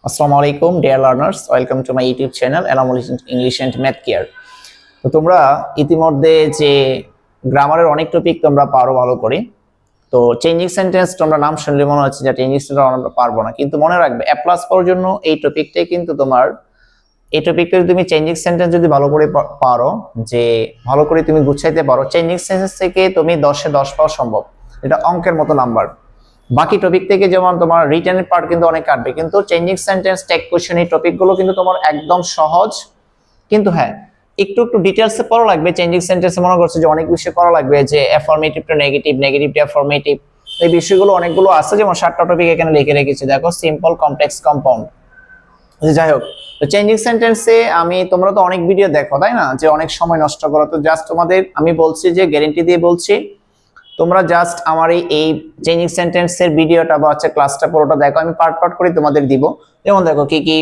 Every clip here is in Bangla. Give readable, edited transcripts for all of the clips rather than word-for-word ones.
আসসালামু আলাইকুম dear learners, welcome to my YouTube channel Enamul English and math care. তো তোমরা ইতিমধ্যে যে গ্রামারের অনেক টপিক তোমরা পারো ভালো করে। তো চেঞ্জিং সেন্টেন্স তোমরা নাম শুনলে মনে হচ্ছে যে চেঞ্জিং সেন্টেন্স আমরা পারবো না, কিন্তু মনে রাখবে এ প্লাস পাওয়ার জন্য এই টপিকটাই কিন্তু তোমার এই টপিকটা তুমি চেঞ্জিং সেন্টেন্স যদি ভালো করে পারো, যে ভালো করে তুমি গুছাইতে পারো, চেঞ্জিং সেন্টেন্স থেকে তুমি 10-এ 10 পাওয়া সম্ভব। এটা অঙ্কের মতো নাম্বার। বাকি টপিক থেকে যেমন তোমার রিটেনের পার্ট কিন্তু অনেক কাটবে, কিন্তু চেঞ্জিং সেন্টেন্স, টেক কোশ্চেন এই টপিকগুলো কিন্তু তোমার একদম সহজ। কিন্তু হ্যাঁ, একটু ডিটেইলসে পড়া লাগবে। চেঞ্জিং সেন্টেন্সে মনে করছে যে অনেক বিষয় করা লাগবে, যে affirmative to negative, negative to affirmative, এই বিষয়গুলো অনেকগুলো আছে। যেমন 7টা টপিক এখানে লিখে রেখেছি, দেখো সিম্পল, কমপ্লেক্স, কম্পাউন্ড। যাই হোক, তো চেঞ্জিং সেন্টেন্সে তোমরা তো অনেক ভিডিও দেখো, তাই না, যে অনেক সময় নষ্ট করো। তো জাস্ট তোমাদের আমি বলছি, যে গ্যারান্টি দিয়ে বলছি, তোমরা জাস্ট আমার এই চেঞ্জিং সেন্টেন্সের ভিডিওটা বা ক্লাসটা পুরোটা দেখো। আমি পার্ট পার্ট করে তোমাদের দিব। যেমন দেখো কি কি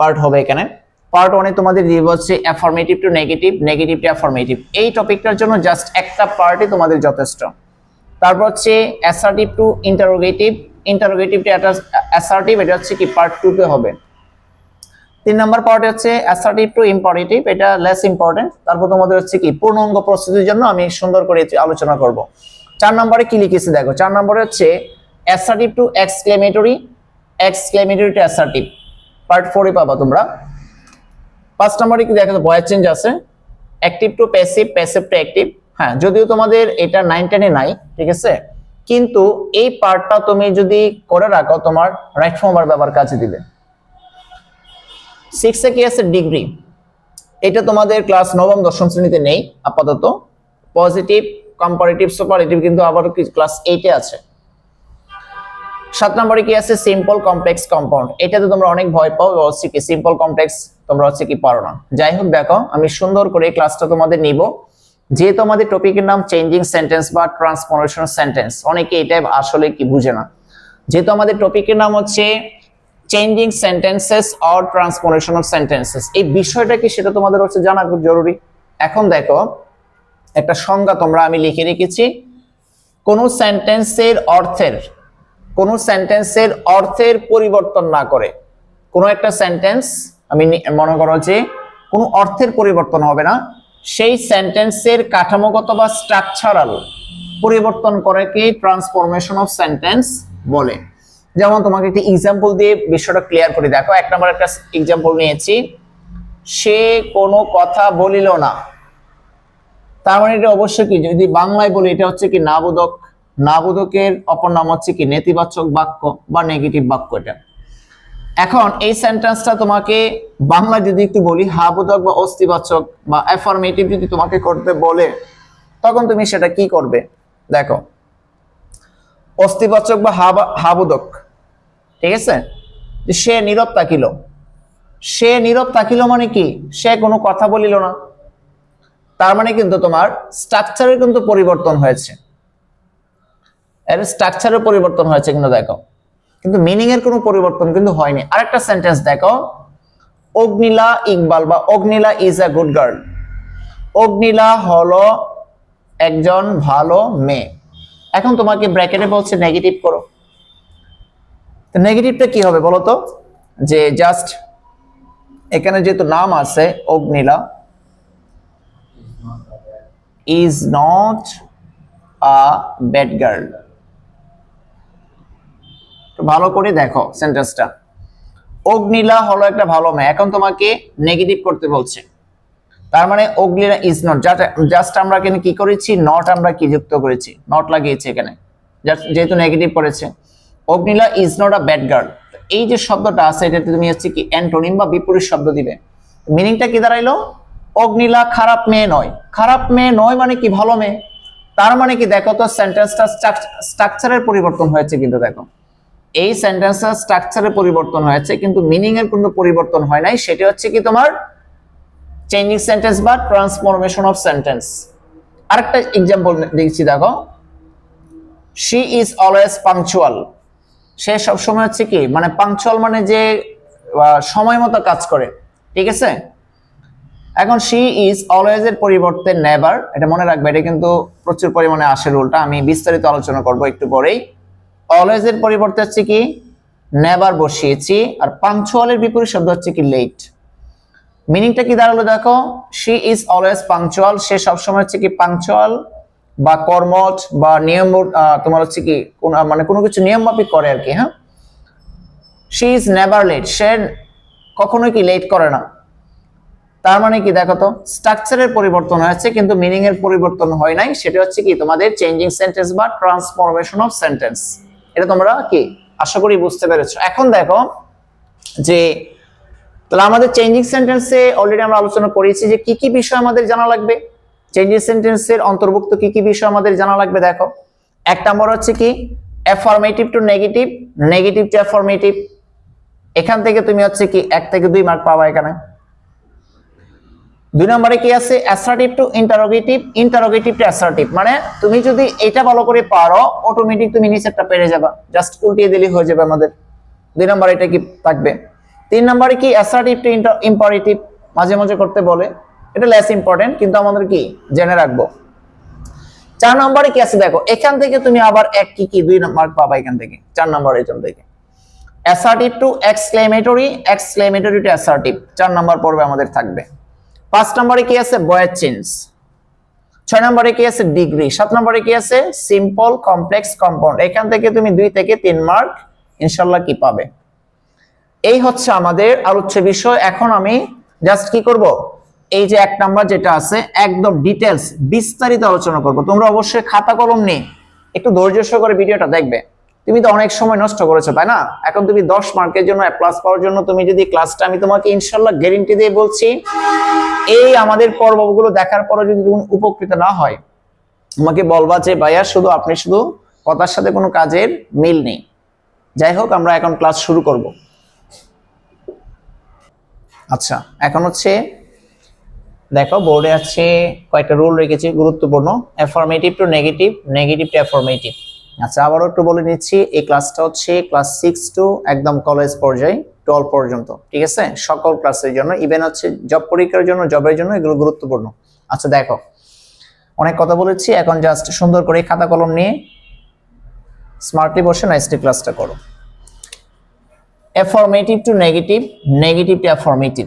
পার্ট হবে এখানে। পার্ট 1 তোমাদের দিব হচ্ছে affirmative to negative, negative to affirmative. এই টপিকটার জন্য জাস্ট একটা পার্টই তোমাদের যথেষ্ট। তারপর হচ্ছে assertive two interrogative, interrogative two assertive, এটা হচ্ছে কি পার্ট 2 তে হবে। 3 নম্বর পার্ট হচ্ছে অ্যাসার্টিভ টু ইম্পারেটিভ, এটা লেস ইম্পর্টেন্ট। তারপর তোমাদের হচ্ছে কি পূর্ণাঙ্গ প্রস্তুতির জন্য আমি সুন্দর করে আলোচনা করব। 4 নম্বরে কি লিখেছি দেখো। 4 নম্বরে হচ্ছে assertive to exclamatory, exclamatory to assertive, part 4 এ পাবা তোমরা। 5 নম্বরে কি দেখো, ভয়েস চেঞ্জ আছে, active to passive, passive to active. হ্যাঁ, যদিও তোমাদের এটা 9-10 এ নাই, ঠিক আছে, কিন্তু এই পার্টটা তুমি যদি করে রাখো, তোমার রাইট ফর্ম আর ব্যবহার কাজে দিবে। 6 এ কি আছে, ডিগ্রি। এটা তোমাদের ক্লাস 9ম 10ম শ্রেণীতে নেই আপাতত। পজিটিভ, কম্পারেটিভ, সুপারলেটিভ কিন্তু আবার ক্লাস 8 এ আছে। 7 নম্বরে কি আছে, সিম্পল, কমপ্লেক্স, কম্পাউন্ড। এটাতে তোমরা অনেক ভয় পাও, হচ্ছে কি সিম্পল কমপ্লেক্স তোমরা হচ্ছে কি পারো না। যাই হোক, দেখো আমি সুন্দর করে ক্লাসটা তোমাদের নিব। যেহেতু আমাদের টপিকের নাম চেঞ্জিং সেন্টেন্স বা ট্রান্সফরমেশনাল সেন্টেন্স, অনেকে এটা আসলে কি বুঝে না। যেহেতু আমাদের টপিকের নাম হচ্ছে changing sentences or transformational sentences, এই বিষয়টা কি সেটা তোমাদের হচ্ছে জানা খুব জরুরি। এখন দেখো, একটা সংজ্ঞা তোমরা আমি লিখে রেখেছি। কোন সেন্টেন্সের অর্থের পরিবর্তন না করে, কোন একটা সেন্টেন্স আমি মনে করো যে কোনো অর্থের পরিবর্তন হবে না, সেই সেন্টেন্সের কাঠামোগত বা স্ট্রাকচারাল পরিবর্তন করে কি ট্রান্সফরমেশন অফ সেন্টেন্স বলে। যেমন তোমাকে একটি এক্সাম্পল দিয়ে বিষয়টা ক্লিয়ার করে দেখো। 1 নম্বর একটা এক্সাম্পল নিয়েছি, সে কোনো কথা বলিল না। তার মানে এটা অবশ্যই কি, যদি বাংলায় বলি এটা হচ্ছে কি নাবোধক। নাবোধকের অপর নাম হচ্ছে কি নেতিবাচক বাক্য বা নেগেটিভ বাক্য। এটা এখন এই সেন্টেন্সটা তোমাকে বাংলা যদি একটু বলি, হাবোধক বা অস্তিবাচক বা অ্যাফার্মেটিভ যদি তোমাকে করতে বলে, তখন তুমি সেটা কি করবে দেখো। অস্তিবাচক বা হাবোধক, ঠিক আছে, সে নীরব তাকিল। সে নীরব তাকিল মানে কি, সে কোনো কথা বলিল না। তার মানে কিন্তু তোমার স্ট্রাকচারের কিন্তু পরিবর্তন হয়েছে, এর স্ট্রাকচারের পরিবর্তন হয়েছে কিন্তু দেখো, কিন্তু মিনিং এর কোনো পরিবর্তন কিন্তু হয়নি। আরেকটা সেন্টেন্স দেখো, অগ্নিলা ইকবাল বা Agnila is a good girl. Agnila হলো একজন ভালো মেয়ে। এখন তোমাকে ব্র্যাকেটে বলছে নেগেটিভ করো, তো নেগেটিভটা কি হবে বলো তো, যে জাস্ট এখানে যেহেতু নাম আছে Agnila, is not a bad girl. ভালো করে দেখো সেন্টেন্সটা, অগ্নিলা হলো একটা ভালো মেয়ে। এখন তোমাকে নেগেটিভ করতে বলছে, তার মানে অগ্নিলা ইজ নট, জাস্ট আমরা এখানে কি করেছি, নট আমরা কি যুক্ত করেছি, নট লাগিয়েছি এখানে, যেহেতু নেগেটিভ করেছে। Agnila is not a bad girl, এই যে শব্দটা আছে এটাতে তুমি হচ্ছে কি অ্যান্টোনিম বা বিপরীত শব্দ দিবে। মিনিংটা কি দাঁড়াইলো, অগ্নিলা খারাপ মেয়ে নয়। খারাপ মেয়ে নয় মানে কি ভালো মেয়ে। তার মানে কি দেখো তো, সেন্টেন্সটা স্ট্রাকচারের পরিবর্তন হয়েছে, কিন্তু দেখো এই সেন্টেন্সের স্ট্রাকচারের পরিবর্তন হয়েছে, কিন্তু মিনিং এর কোনো পরিবর্তন হয় নাই। সেটা হচ্ছে কি তোমার চেঞ্জিং সেন্টেন্স বা ট্রান্সফরমেশন অফ সেন্টেন্স। আরেকটা एग्जांपल দিচ্ছি দেখো, শি ইজ অলওয়েজ পাংচুয়াল। সে সব সময় হচ্ছে কি, মানে পাংচুয়াল মানে যে সময় মতো কাজ করে, ঠিক আছে। এখন শি ইজ অলওয়েজ এর পরিবর্তে নেভার, এটা মনে রাখবে, এটা কিন্তু প্রচুর পরিমাণে আসে রুলটা, আমি বিস্তারিত আলোচনা করব একটু পরেই। অলওয়েজ এর পরিবর্তে হচ্ছে কি নেভার বসিয়েছি, আর পাংচুয়ালের বিপরীত শব্দ হচ্ছে কি লেট। মিনিংটা কি দাঁড়ালো দেখো, শি ইজ অলওয়েজ পাংচুয়াল, সে সবসময় হচ্ছে কি পাংচুয়াল বা কর্মঠ বা নিয়ম, তোমার হচ্ছে কি মানে কোনো কিছু নিয়ম মাফিক করে আর কি। হ্যাঁ, শি ইজ নেভার লেট, সে কখনোই কি লেট করে না। তার মানে কি দেখো তো, স্ট্রাকচারের পরিবর্তন হয়েছে কিন্তু মিনিং এর পরিবর্তন হয় নাই। সেটা হচ্ছে কি তোমাদের চেঞ্জিং সেন্টেন্স বা ট্রান্সফরমেশন অফ সেন্টেন্স। এটা তোমরা কি আশা করি বুঝতে পেরেছো। এখন দেখো যে তাহলে আমাদের চেঞ্জিং সেন্টেন্সে অলরেডি আমরা আলোচনা করেছি যে কি কি বিষয় আমাদের জানা লাগবে। চেঞ্জিং সেন্টেন্সের অন্তর্ভুক্ত কি কি বিষয় আমাদের জানা লাগবে দেখো। এক নম্বর হচ্ছে কি affirmative to negative, negative to affirmative. এখান থেকে তুমি হচ্ছে কি 1 থেকে 2 মার্ক পাবা এখানে। 2 নম্বরে কি আছে assertive two interrogative, interrogative two assertive. মানে তুমি যদি এটা ভালো করে পারো অটোমেটিক তুমি নিচেরটা পেরে যাবা, জাস্ট উল্টিয়ে দিলেই হয়ে যাবে আমাদের। 2 নম্বরে এটা কি থাকবে। 3 নম্বরে কি অ্যাসার্টিভ টু ইম্পারেটিভ, মাঝে মাঝে করতে বলে, এটা লেস ইম্পর্টেন্ট কিন্তু আমাদের কি জেনে রাখবো। 4 নম্বরে কি আছে দেখো, এখান থেকে তুমি আবার এক কি 2 মার্ক পাবা এখান থেকে 4 নম্বর এখান থেকে। Assertive to exclamatory, exclamatory to assertive 4 নম্বর পর্বে আমাদের থাকবে। 5 নম্বরে কি আছে ভয়েস চেঞ্জ। 6 নম্বরে কি আছে ডিগ্রি। 7 নম্বরে কি আছে সিম্পল, কমপ্লেক্স, কম্পাউন্ড। এখান থেকে তুমি 2 থেকে 3 মার্ক ইনশাআল্লাহ কি পাবে। এই হচ্ছে আমাদের আলোচ্য বিষয়। এখন আমি জাস্ট কি করব, এই যে 1 নাম্বার যেটা আছে একদম ডিটেইলস বিস্তারিত আলোচনা করব। তোমরা অবশ্যই খাতা কলম নিয়ে একটু ধৈর্য সহকারে ভিডিওটা দেখবে। তুমি তো অনেক সময় নষ্ট করেছো তাই না। এখন তুমি 10 মার্কের জন্য প্লাস পাওয়ার জন্য তুমি যদি ক্লাসটা, আমি তোমাকে ইনশাআল্লাহ গ্যারান্টি দিয়ে বলছি, এই আমাদের পর্বগুলো দেখার পরে যদি তুমি উপকৃত না হয়, আমাকে বলবা যে ভাইয়া শুধু আপনি শুধু কথার সাথে কোনো কাজের মিল নেই। যাই হোক, আমরা এখন ক্লাস শুরু করব। আচ্ছা, এখন হচ্ছে দেখো বোর্ডে আছে কয়েকটা রুল রেখেছি গুরুত্বপূর্ণ। Affirmative to negative, negative to affirmative. আচ্ছা, আবারও একটু বলে নিচ্ছি, এই ক্লাসটা হচ্ছে ক্লাস 6 টু একদম কলেজ পর্যায়ে 12 পর্যন্ত, ঠিক আছে, সকল ক্লাসের জন্য, ইভেন হচ্ছে জব পরীক্ষার জন্য, জবের জন্য এগুলো গুরুত্বপূর্ণ। আচ্ছা দেখো, অনেক কথা বলেছি, এখন জাস্ট সুন্দর করে খাতা কলম নিয়ে স্মার্টলি বসে নাইসলি ক্লাসটা করো। Affirmative to negative, negative to affirmative.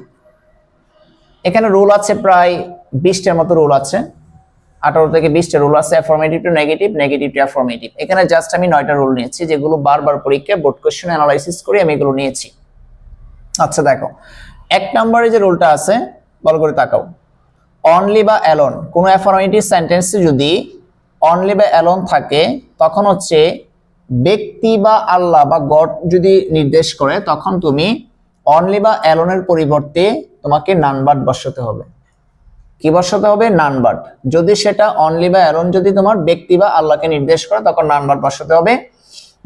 এখানে রুল আছে প্রায় 20টার মতো রুল আছে, 18 থেকে 20টা রুল আছে। Affirmative to negative, negative to affirmative. এখানে জাস্ট আমি 9টা রুল নিয়েছি, যেগুলো বারবার পরীক্ষায় বোর্ড কোশ্চেন অ্যানালাইসিস করে আমি এগুলো নিয়েছি। আচ্ছা দেখো, 1 নম্বরে যে রুলটা আছে ভালো করে তাকাও। অনলি বা অ্যালোন, কোনো অ্যাফার্মেটিভ সেন্টেন্সে যদি অনলি বা অ্যালোন থাকে, তখন হচ্ছে ব্যক্তি বা আল্লাহ বা গড যদি নির্দেশ করে, তখন তুমি অনলি বা অ্যালোনের পরিবর্তে তোমাকে নান বাট বসাতে হবে। কি বসাতে হবে? None but. যদি সেটা অনলি বা অ্যালোন যদি তোমার ব্যক্তি বা আল্লাহকে নির্দেশ করে, তখন নান বাট বসাতে হবে।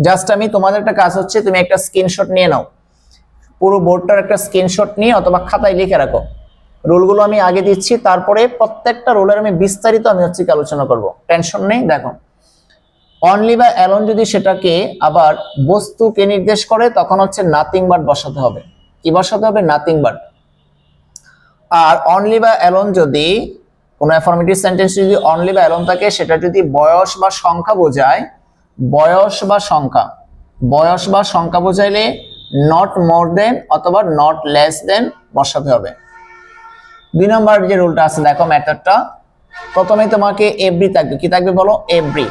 জাস্ট আমি তোমাদের একটা কাজ হচ্ছে, তুমি একটা স্ক্রিনশট নিয়ে নাও, পুরো বোর্ডটার একটা স্ক্রিনশট নিয়ে অথবা খাতায় লিখে রাখো। রুলগুলো আমি আগে দিচ্ছি, তারপরে প্রত্যেকটা রুলের আমি বিস্তারিত আমি হচ্ছে কি আলোচনা করব, টেনশন নেই। দেখো, অনলি বা অ্যালোন যদি সেটাকে আবার বস্তুকে নির্দেশ করে, তখন হচ্ছে নাথিং বাট বসাতে হবে। কি বসাতে হবে? Nothing but. আর অনলি বা অ্যালোন যদি কোনো অ্যাফার্মেটিভ সেন্টেন্স যদি অনলি বা অ্যালোন থাকে, সেটা যদি বয়স বা সংখ্যা বোঝায়, বয়স বা সংখ্যা, বয়স বা সংখ্যা বোঝাইলে নট মোর দেন অথবা নট লেস দেন বসাতে হবে। 2 নম্বর যে রুলটা আছে দেখো, মেথডটা, প্রথমে তোমাকে এভরি থাকবে। কি থাকবে বলো? এভরি।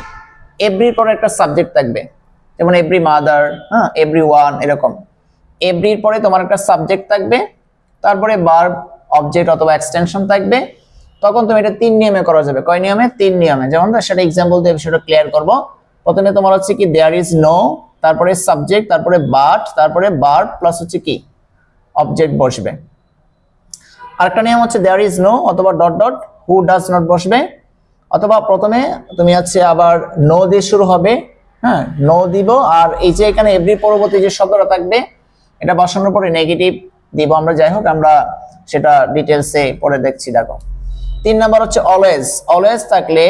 এভরির পরে একটা সাবজেক্ট থাকবে, যেমন এভরি মাদার, হ্যাঁ, এভরি ওয়ান, এরকম। এভরির পরে তোমার একটা সাবজেক্ট থাকবে, তারপরে ভার্ব, অবজেক্ট অথবা এক্সটেনশন থাকবে। তখন তুমি এটা 3 নিয়মে করা যাবে। কয় নিয়মে? 3 নিয়মে। যেমন সেটা এক্সাম্পল দিয়ে সেটা ক্লিয়ার করব। প্রথমে তোমার হচ্ছে কি দেয়ার ইজ নো, তারপরে সাবজেক্ট, তারপরে বাট, তারপরে ভার্ব প্লাস হচ্ছে কি অবজেক্ট বসবে। আরেকটা নিয়ম হচ্ছে দেয়ার ইজ নো অথবা dot dot who does not বসবে, অথবা প্রথমে তুমি হচ্ছে আবার নো দিয়ে শুরু হবে, হ্যাঁ, নো দিব। আর এই যে এখানে এভরি পরবর্তী যে শব্দটা থাকবে, এটা বসানোর পরে নেগেটিভ দিব আমরা। যাই হোক, আমরা সেটা ডিটেলসে পরে দেখছি। দেখো, 3 নাম্বার হচ্ছে অলওয়েজ। অলওয়েজ থাকলে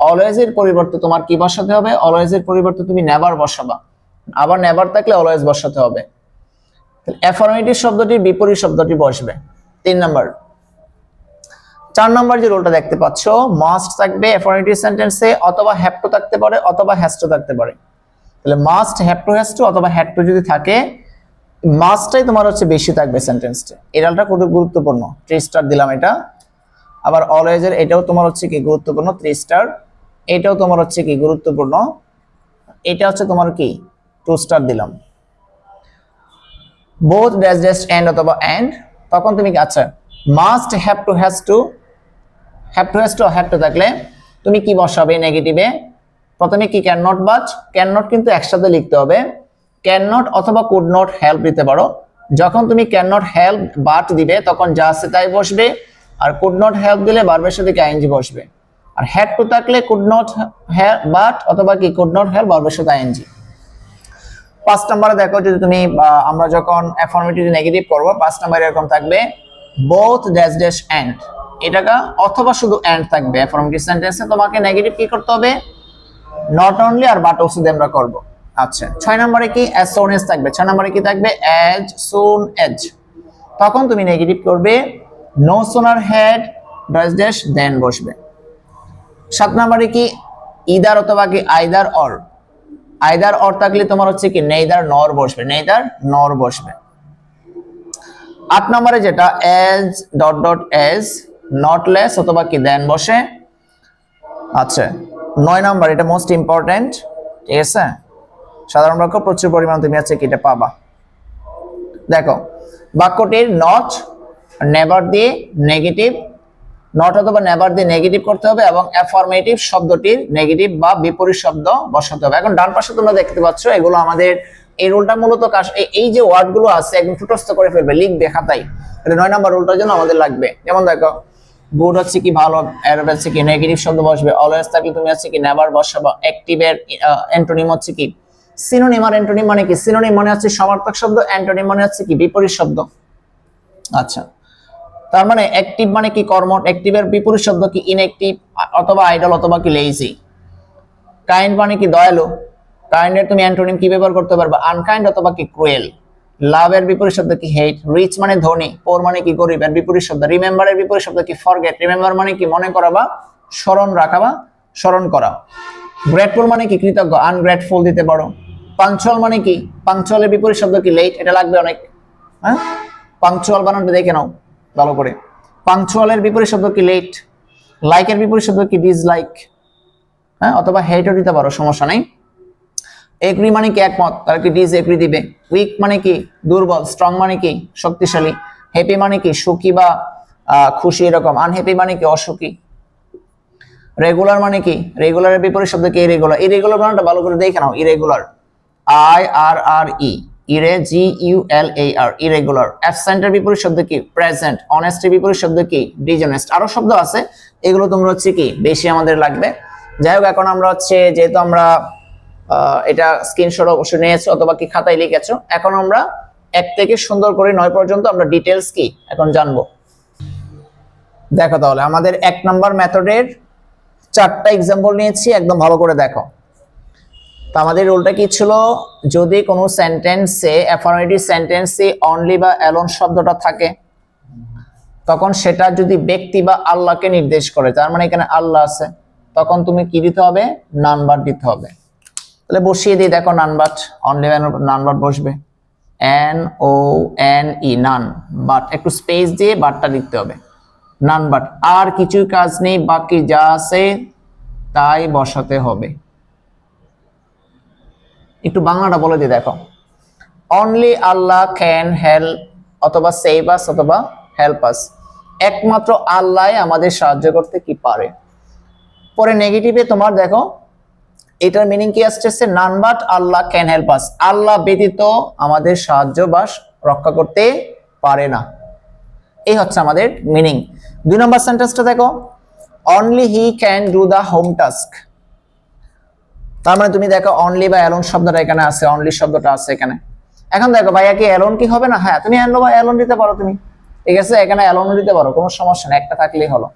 অলওয়েজ এর পরিবর্তে তোমার কি বসাতে হবে? অলওয়েজ এর পরিবর্তে তুমি নেভার বসাবা। আবার নেভার থাকলে অলওয়েজ বসাতে হবে। অ্যাফার্মেটিভ শব্দটির বিপরীত শব্দটি বসবে। 3 নাম্বার। 4 নাম্বার যে রুলটা দেখতে পাচ্ছো, মাস্ট থাকবে অ্যাফার্মেটিভ সেন্টেন্সে, অথবা হ্যাভ টু থাকতে পারে, অথবা হ্যাজ টু থাকতে পারে। তাহলে must, have to, has two অথবা হ্যাড টু যদি থাকে, মাস্টটাই তোমার হচ্ছে বেশি থাকবে সেন্টেন্সটা। এটালটা কত গুরুত্বপূর্ণ, 3 স্টার দিলাম এটা। আবার অলওয়েজ এর এটাও তোমার হচ্ছে কি গুরুত্বপূর্ণ, 3 স্টার। এটাও তোমার হচ্ছে কি গুরুত্বপূর্ণ, এটা হচ্ছে তোমার কি 2 স্টার দিলাম। বোথ ড্যাশ ড্যাশ এন্ড অথবা এন্ড, তখন তুমি আচ্ছা must, have to, has two, have to, has two, have to থাকলে তুমি কি বসাবে নেগেটিভে? প্রথমে কি can not, but can not কিন্তু একসাথে লিখতে হবে। ক্যান নট অথবা কুড নট হেল্প দিতে পারো। যখন তুমি ক্যান নট হেল্প বাট দিবে তখন যা আছে তাই বসবে, আর কুড নট হেল্প দিলে ভার্বের সাথে কি আইএনজি বসবে। আর হ্যাড টু থাকলে কুড নট হেল্প বাট অথবা কি কুড নট হেল্প ভার্বের সাথে আইএনজি। 5 নম্বরে দেখো, যদি তুমি আমরা যখন অ্যাফার্মেটিভ নেগেটিভ করব 5 নম্বরে এরকম থাকবে বোথ ড্যাশ ড্যাশ এন্ড, এটাকা অথবা শুধু এন্ড থাকবে। অ্যাফার্মেটিভ সেন্টেন্সে তোমাকে নেগেটিভ কি করতে হবে, নট অনলি আর বাট অলসো দিয়ে আমরা করব। আচ্ছা 6 নম্বরে কি অ্যাজ সুন এজ থাকবে। 6 নম্বরে কি থাকবে অ্যাজ সুন এজ, তখন তুমি নেগেটিভ করবে no sooner had dash dash then বসবে। 7 নম্বরে কি ইদার অথবা কি আইদার অর, আইদার অর থাকলে তোমার হচ্ছে কি নেইদার নর বসবে, নেইদার নর বসবে। 8 নম্বরে যেটা as dot dot as not less অথবা কি দেন বসে। আচ্ছা 9 নম্বর, এটা মোস্ট ইম্পর্টেন্ট, ঠিক আছে, সাধারণ বাক্য প্রচুর পরিমাণ তুমি আছে কি এটা পাবা। দেখো বাক্যটির নট নেভার দিয়ে নেগেটিভ, নট অথবা নেভার দিয়ে নেগেটিভ করতে হবে এবং অ্যাফার্মেটিভ শব্দটির নেগেটিভ বা বিপরীত শব্দ বসাতে হবে। এখন ডান পাশে তোমরা দেখতে পাচ্ছ এগুলো আমাদের এই রুলটা মূলত এই যে ওয়ার্ডগুলো আছে একদম ঠুটস্থ করে ফেলবে, লিখবে খাতায়। এটা 9 নম্বর রুলটার জন্য আমাদের লাগবে। যেমন দেখো গুড হচ্ছে কি ভালো, এর হচ্ছে কি নেগেটিভ শব্দ বসবে। অলওয়েজ থাকলে তুমি হচ্ছে কি নেভার বসাবা। অ্যাক্টিভের অ্যান্টোনিম হচ্ছে কি সিনোনিম, আর অ্যান্টোনিম মানে কি, সিনোনিম মানে হচ্ছে সমার্থক শব্দ, অ্যান্টোনিম মানে হচ্ছে কি বিপরীত শব্দ। আচ্ছা তার মানে অ্যাক্টিভ মানে কি কর্ম, অ্যাক্টিভের বিপরীত শব্দ কি ইনঅ্যাক্টিভ অথবা আইডল অথবা কি লেজি। কাইন্ড মানে কি দয়ালু, কাইন্ডের তুমি অ্যান্টোনিম কি ব্যবহার করতে পারবে, আনকাইন্ড অথবা কি ক্রুয়েল। লাভের বিপরীত শব্দ কি হেট। রিচ মানে ধনী, পোর মানে কি গরিব, এর বিপরীত শব্দ। রিমেম্বারের বিপরীত শব্দ কি ফরগেট, রিমেম্বার মানে কি মনে করা বা স্মরণ রাখা বা স্মরণ করা। গ্রেটফুল মানে কি কৃতজ্ঞ, আনগ্রেটফুল দিতে পারো। পাংচুয়াল মানে কি, পাংচুয়ালের বিপরীত শব্দ কি লেট, এটা লাগবে অনেক, হ্যাঁ পাংচুয়াল বানানটা দেখে নাও ভালো করে। পাংচুয়ালের বিপরীত শব্দ কি লেট। লাইকের বিপরীত শব্দ কি ডিসলাইক, হ্যাঁ অথবা হেটও দিতে পারো, সমস্যা নেই। এগ্রি মানে কি একমত, তার কি ডিস এগ্রি দিবে। উইক মানে কি দুর্বল, স্ট্রং মানে কি শক্তিশালী। হ্যাপি মানে কি সুখী বা খুশি এরকম। আনহ্যাপি মানে কি অসুখী। রেগুলার মানে কি, রেগুলারের বিপরীত শব্দ কি ইরেগুলার। ইরেগুলার বানানটা ভালো করে দেখে নাও, ইরেগুলার IRRE, ইরে GULAR, ইরেগুলার। অ্যাবসেন্টের বিপরীত শব্দ কি প্রেজেন্ট। অনেস্টের বিপরীত শব্দ কি ডিসঅনেস্ট। আরো শব্দ আছে, এগুলো তোমরা হচ্ছে কি বেশি আমাদের লাগবে। যাই হোক এখন আমরা হচ্ছে যেহেতু আমরা এটা স্ক্রিনশট অবশ্যই নিয়েছো অথবা কি খাতায় লিখেছো, এখন আমরা 1 থেকে সুন্দর করে 9 পর্যন্ত আমরা ডিটেলস কি এখন জানবো। দেখো তাহলে আমাদের 1 নাম্বার মেথডের 4টা এক্সাম্পল নিয়েছি, একদম ভালো করে দেখো। তো আমাদের রুলটা কি ছিল, যদি কোনো সেন্টেন্সে অ্যাফার্মেটিভ সেন্টেন্সে অনলি বা অ্যালোন শব্দটা থাকে তখন সেটা যদি ব্যক্তি বা আল্লাহকে নির্দেশ করে, তার মানে এখানে আল্লাহ আছে, তখন তুমি কি দিতে হবে, নান বাট দিতে হবে। তাহলে বসিয়ে দিই, দেখো none but, only naan but বসবে, NONE নান বাট, একটু স্পেস দিয়ে বাটটা লিখতে হবে, নান বাট। আর কিছুই কাজ নেই, বাকি যা আছে তাই বসাতে হবে। একটু বাংলাটা বলে দিই, দেখো অনলি আল্লাহ ক্যান হেল্প অথবা সেভ আস অথবা হেল্প আস, একমাত্র আল্লাহ আমাদের সাহায্য করতে কি পারে। পরে নেগেটিভে তোমার দেখো এটার মিনিং কি আসছে, none but Allah can help us, আল্লাহ ব্যতীত আমাদের সাহায্য বা রক্ষা করতে পারে না। এই হচ্ছে আমাদের মিনিং। 2 নম্বর সেন্টেন্সটা দেখো, only he can do the home task. তার মানে তুমি দেখো অনলি বা অ্যালোন শব্দটা এখানে আছে, অনলি শব্দটা আছে এখানে। এখন দেখো ভাইয়া কি অ্যালোন কি হবে না, হ্যাঁ তুমি অ্যালোন দিতে পারো তুমি, ঠিক আছে, এখানে অ্যালোন দিতে পারো, কোনো সমস্যা নেই, একটা থাকলেই হলো।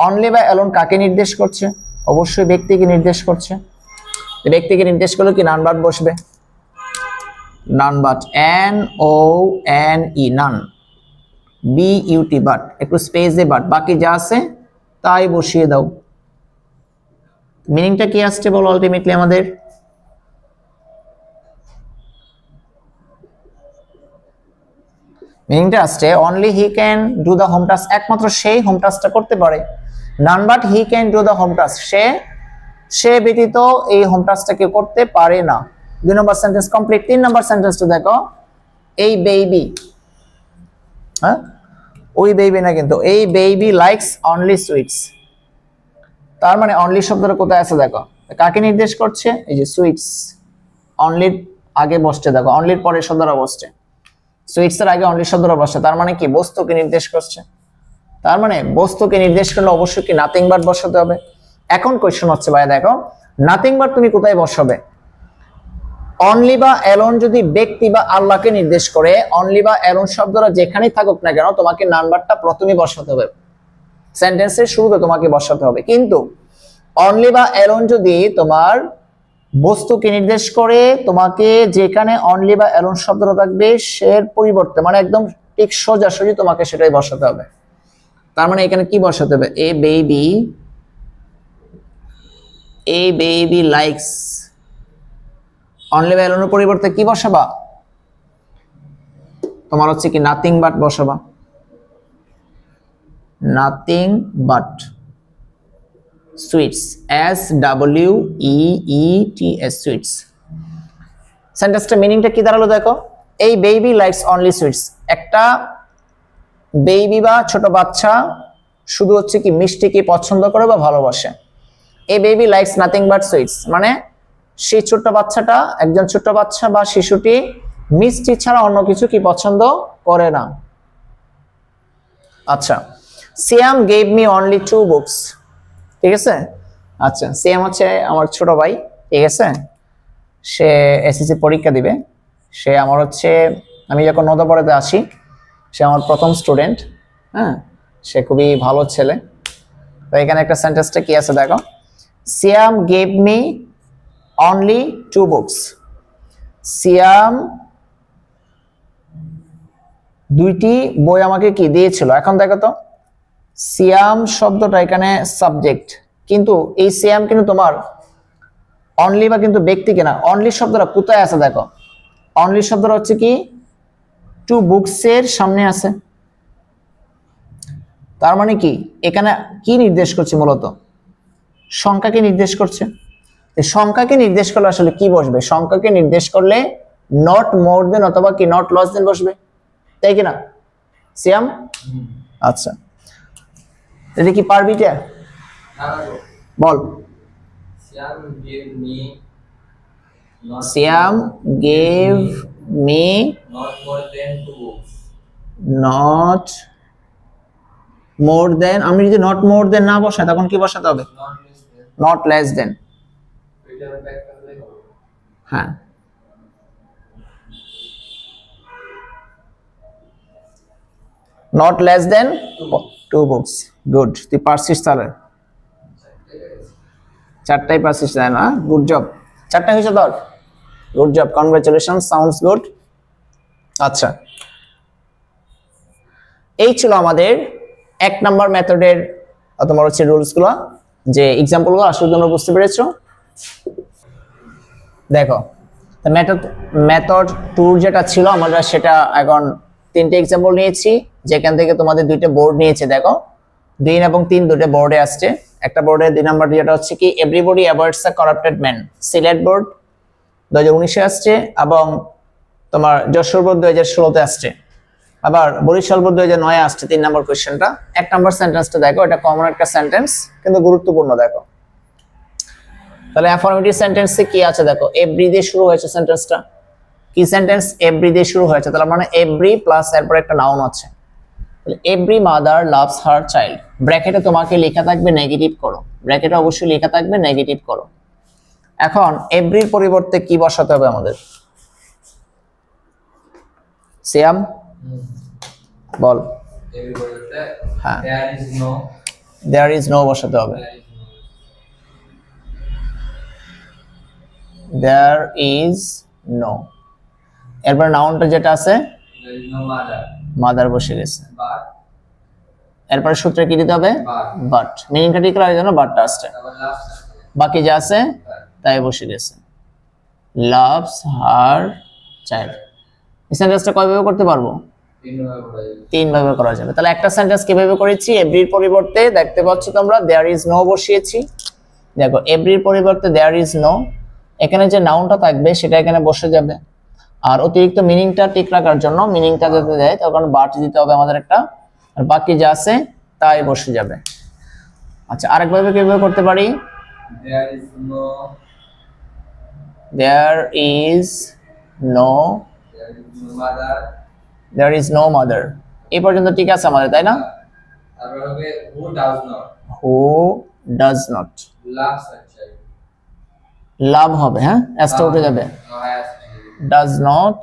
অনলি বা অ্যালোন কাকে নির্দেশ করছে, অবশ্যই ব্যক্তিকে নির্দেশ করছে। ব্যক্তিকে নির্দেশ করলে কি নান বাট বসবে, none but, NONE none, BUT but, একটু স্পেস দিয়ে বাট, বাকি যা আছে তাই বসিয়ে দাও। মিনিংটা কি আসছে বলো আলটিমেটলি আমাদের, মিনিংটা আসছে only he can do the home task, একমাত্র সেই হোম টাস্কটা করতে পারে। None but he can do the home task, সে ব্যতীত এই হোম টাস্কটাকে করতে পারে না। 2 নম্বর সেন্টেন্স কমপ্লিট। 3 নম্বর সেন্টেন্সটা দেখো, এই বেবি, হ্যাঁ ওই বেবি না কিন্তু, এই বেবি লাইকস অনলি সুইটস। তার মানে অনলি শব্দটা কোথায় আছে দেখো, কাকে নির্দেশ করছে? এই যে সুইটস, অনলির আগে বসছে দেখো, অনলির পরে শব্দটা বসছে, সুইটস এর আগে অনলি শব্দটা বসছে, তার মানে কি বস্তুকে নির্দেশ করছে। তার মানে বস্তুকে নির্দেশ করলে অবশ্যই কি নাথিং বাট বসাতে হবে। এখন কোশ্চেন হচ্ছে ভাই দেখো, নাথিং বাট তুমি কোথায় বসাবে? অনলি বা অ্যালোন যদি ব্যক্তি বা আল্লাহকে নির্দেশ করে, অনলি বা অ্যালোন শব্দটা যেখানেই থাকুক না কেন তোমাকে নান বাটটা প্রথমেই বসাতে হবে, সেন্টেন্সের শুরুতে তোমাকে বসাতে হবে। কিন্তু অনলি বা অ্যালোন যদি তোমার বস্তুকে নির্দেশ করে, তোমাকে যেখানে অনলি বা অ্যালোন শব্দটা থাকবে সের পরিবর্তে মানে একদম ঠিক সোজাসুজি তোমাকে সেটাই বসাতে হবে। তার মানে এখানে কি বসাতে হবে? এ বেবি লাইকস, অনলি বা অ্যালোনের পরিবর্তে কি বসাবা? তোমার হচ্ছে কি নাথিং বাট বসাবা, nothing but sweets, SWEETS sweets. সেন্টেন্সটা মিনিংটা কি দাঁড়ালো দেখো, এই বেবি লাইকস অনলি সুইটস, একটা বেবি বা ছোট বাচ্চা শুধু হচ্ছে কি মিষ্টিকে পছন্দ করে বা ভালোবাসে। এই baby likes nothing but sweets মানে সেই ছোট্ট বাচ্চাটা, একজন ছোট্ট বাচ্চা বা শিশুটি মিষ্টি ছাড়া অন্য কিছু কি পছন্দ করে না। আচ্ছা, সিয়াম গেভ মি অনলি 2 বুকস, ঠিক আছে। আচ্ছা, সিয়াম হচ্ছে আমার ছোট ভাই, ঠিক আছে, সে এসএসসি পরীক্ষা দিবে। সে আমার হচ্ছে, আমি যখন নদপড়াতে আসি সে আমার প্রথম স্টুডেন্ট, হ্যাঁ, সে খুবই ভালো ছেলে। তো এখানে একটা সেন্টেন্সটা কি আছে দেখো, সিয়াম গেভ মি অনলি 2 বুকস, সিয়াম 2টি বই আমাকে কি দিয়েছিল। এখন দেখো তো, সিয়াম শব্দটা এখানে সাবজেক্ট, কিন্তু এই সিয়াম কিন্তু তোমার অনলি বা কিন্তু ব্যক্তি কিনা। অনলি শব্দটা কোথায় আছে দেখো, অনলি শব্দটা হচ্ছে কি 2 বুকসের সামনে আছে। তার মানে কি এখানে কি নির্দেশ করছে? মূলত সংখ্যাকে নির্দেশ করছে। সংখ্যাকে নির্দেশ করলে আসলে কি বসবে? সংখ্যাকে নির্দেশ করলে নট মোর দেন অথবা কি নট লস দেন বসবে, তাই কিনা সিয়াম? আচ্ছা, এটা কি পারবি? বল। সিয়াম গেভ মি নট মোর দেন, আমি যদি নট মোর দেন না বসাই তখন কি বসাতে হবে? Not less than. হ্যাঁ, not less than 2 books. Good, তুই পারছিস তাহলে, 4টাই পারছিস তাই না? গুড জব, 4টা হয়েছে তোর, good job, congratulation, sounds good. আচ্ছা, এই ছিল আমাদের 1 নাম্বার মেথডের তোমার হচ্ছে রুলসগুলো, যে এক্সাম্পলগুলো আসলে তোমরা বুঝতে পেরেছো। দেখো, মেথড 2 যেটা ছিল আমরা সেটা এখন 3টে এক্সাম্পল নিয়েছি, যেখান থেকে তোমাদের 2টা বোর্ড নিয়েছে। দেখো 2 এবং 3 দুটো বোর্ডে আসছে। একটা বোর্ডে 2 নাম্বার যেটা হচ্ছে কি everybody avoids a corrupted man, Sylhet board 2019-এ আসছে, এবং তোমার যশোর বোর্ড 2016-তে আসছে, আবার বরিশাল বোর্ড 2009-এ আসছে 3 নাম্বার কোশ্চেনটা। 1 নাম্বার সেন্টেন্সটা দেখো, এটা কমন একটা সেন্টেন্স কিন্তু গুরুত্বপূর্ণ। দেখো তাহলে অ্যাফার্মেটিভ সেন্টেন্সে কি আছে দেখো, এভরি দিয়ে শুরু হয়েছে সেন্টেন্সটা, কি সেন্টেন্স? এভরি দিয়ে শুরু হয়েছে, তাহলে মানে এভরি প্লাস এরপর একটা নাউন আছে। তাহলে every mother loves her child, ব্র্যাকেটে তোমাকে লেখা থাকবে নেগেটিভ করো, ব্র্যাকেটে অবশ্যই লেখা থাকবে নেগেটিভ করো। এখন এভরির পরিবর্তে কি বসাতে হবে আমাদের? সিয়াম বল। হ্যাঁ, দেয়ার ইজ নো বসাতে হবে, দেয়ার ইজ নো। এরপর নাউনটা যেটা আছে মাদার বসে গেছে, এরপর সূত্রে কি দিতে হবে? বাট। মিনিংটা ঠিক রাখার জন্য বাটটা আসছে, বাকি যা আছে তাই বসে গেছে। লাভস হার চাইল্ড, এই সেন্টেন্সটা কয়ভাবে করতে পারবো? তিন ভাবে করা যাবে। তাহলে একটা সেন্টেন্স কিভাবে করেছি, এভরির পরিবর্তে দেখতে পাচ্ছ তোমরা দেয়ার ইজ নো বসিয়েছি। দেখো এভরির পরিবর্তে দেয়ার ইজ নো, এখানে যে নাউনটা থাকবে সেটা এখানে বসে যাবে। আর অতিরিক্ত মিনিংটা ঠিক রাখার জন্য মিনিংটা যাতে দেয় তখন বাট দিতে হবে আমাদের একটা, আর বাকি যা আছে তাই বসে যাবে। আচ্ছা আরেকভাবে কিভাবে করতে পারি, there is no mother, এই পর্যন্ত ঠিক আছে আমাদের, তাই না? তারপর হবে who does not লাভ হবে, হ্যাঁ এসটা উঠে যাবে, does not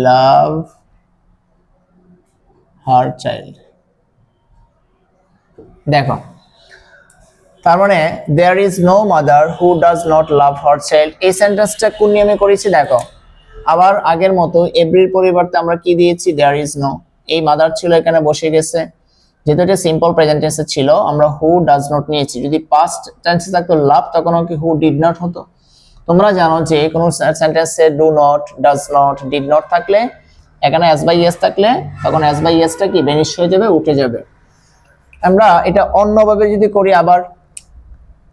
love her child। দেখো তার মানে there is no mother who does not love her child, এই সেন্টেন্সটা কোন নিয়মে করেছি দেখো। আবার আগের মতো এভরির পরিবর্তে আমরা কি দিয়েছি, there is no, এই মাদার ছিল এখানে বসে গেছে, যেহেতু এটা সিম্পল প্রেজেন্ট টেন্সে ছিল আমরা who does not নিয়েছি। যদি পাস্ট টেন্সে থাকতো লাভ তখন কি who did not হতো। তোমরা জানো যে কোন সেন্টেন্সে do not, does not, did not থাকলে এখানে as by yes থাকলে তখন as by yes টা কি ভ্যানিশ হয়ে যাবে, উঠে যাবে। আমরা এটা অন্যভাবে যদি করি, আবার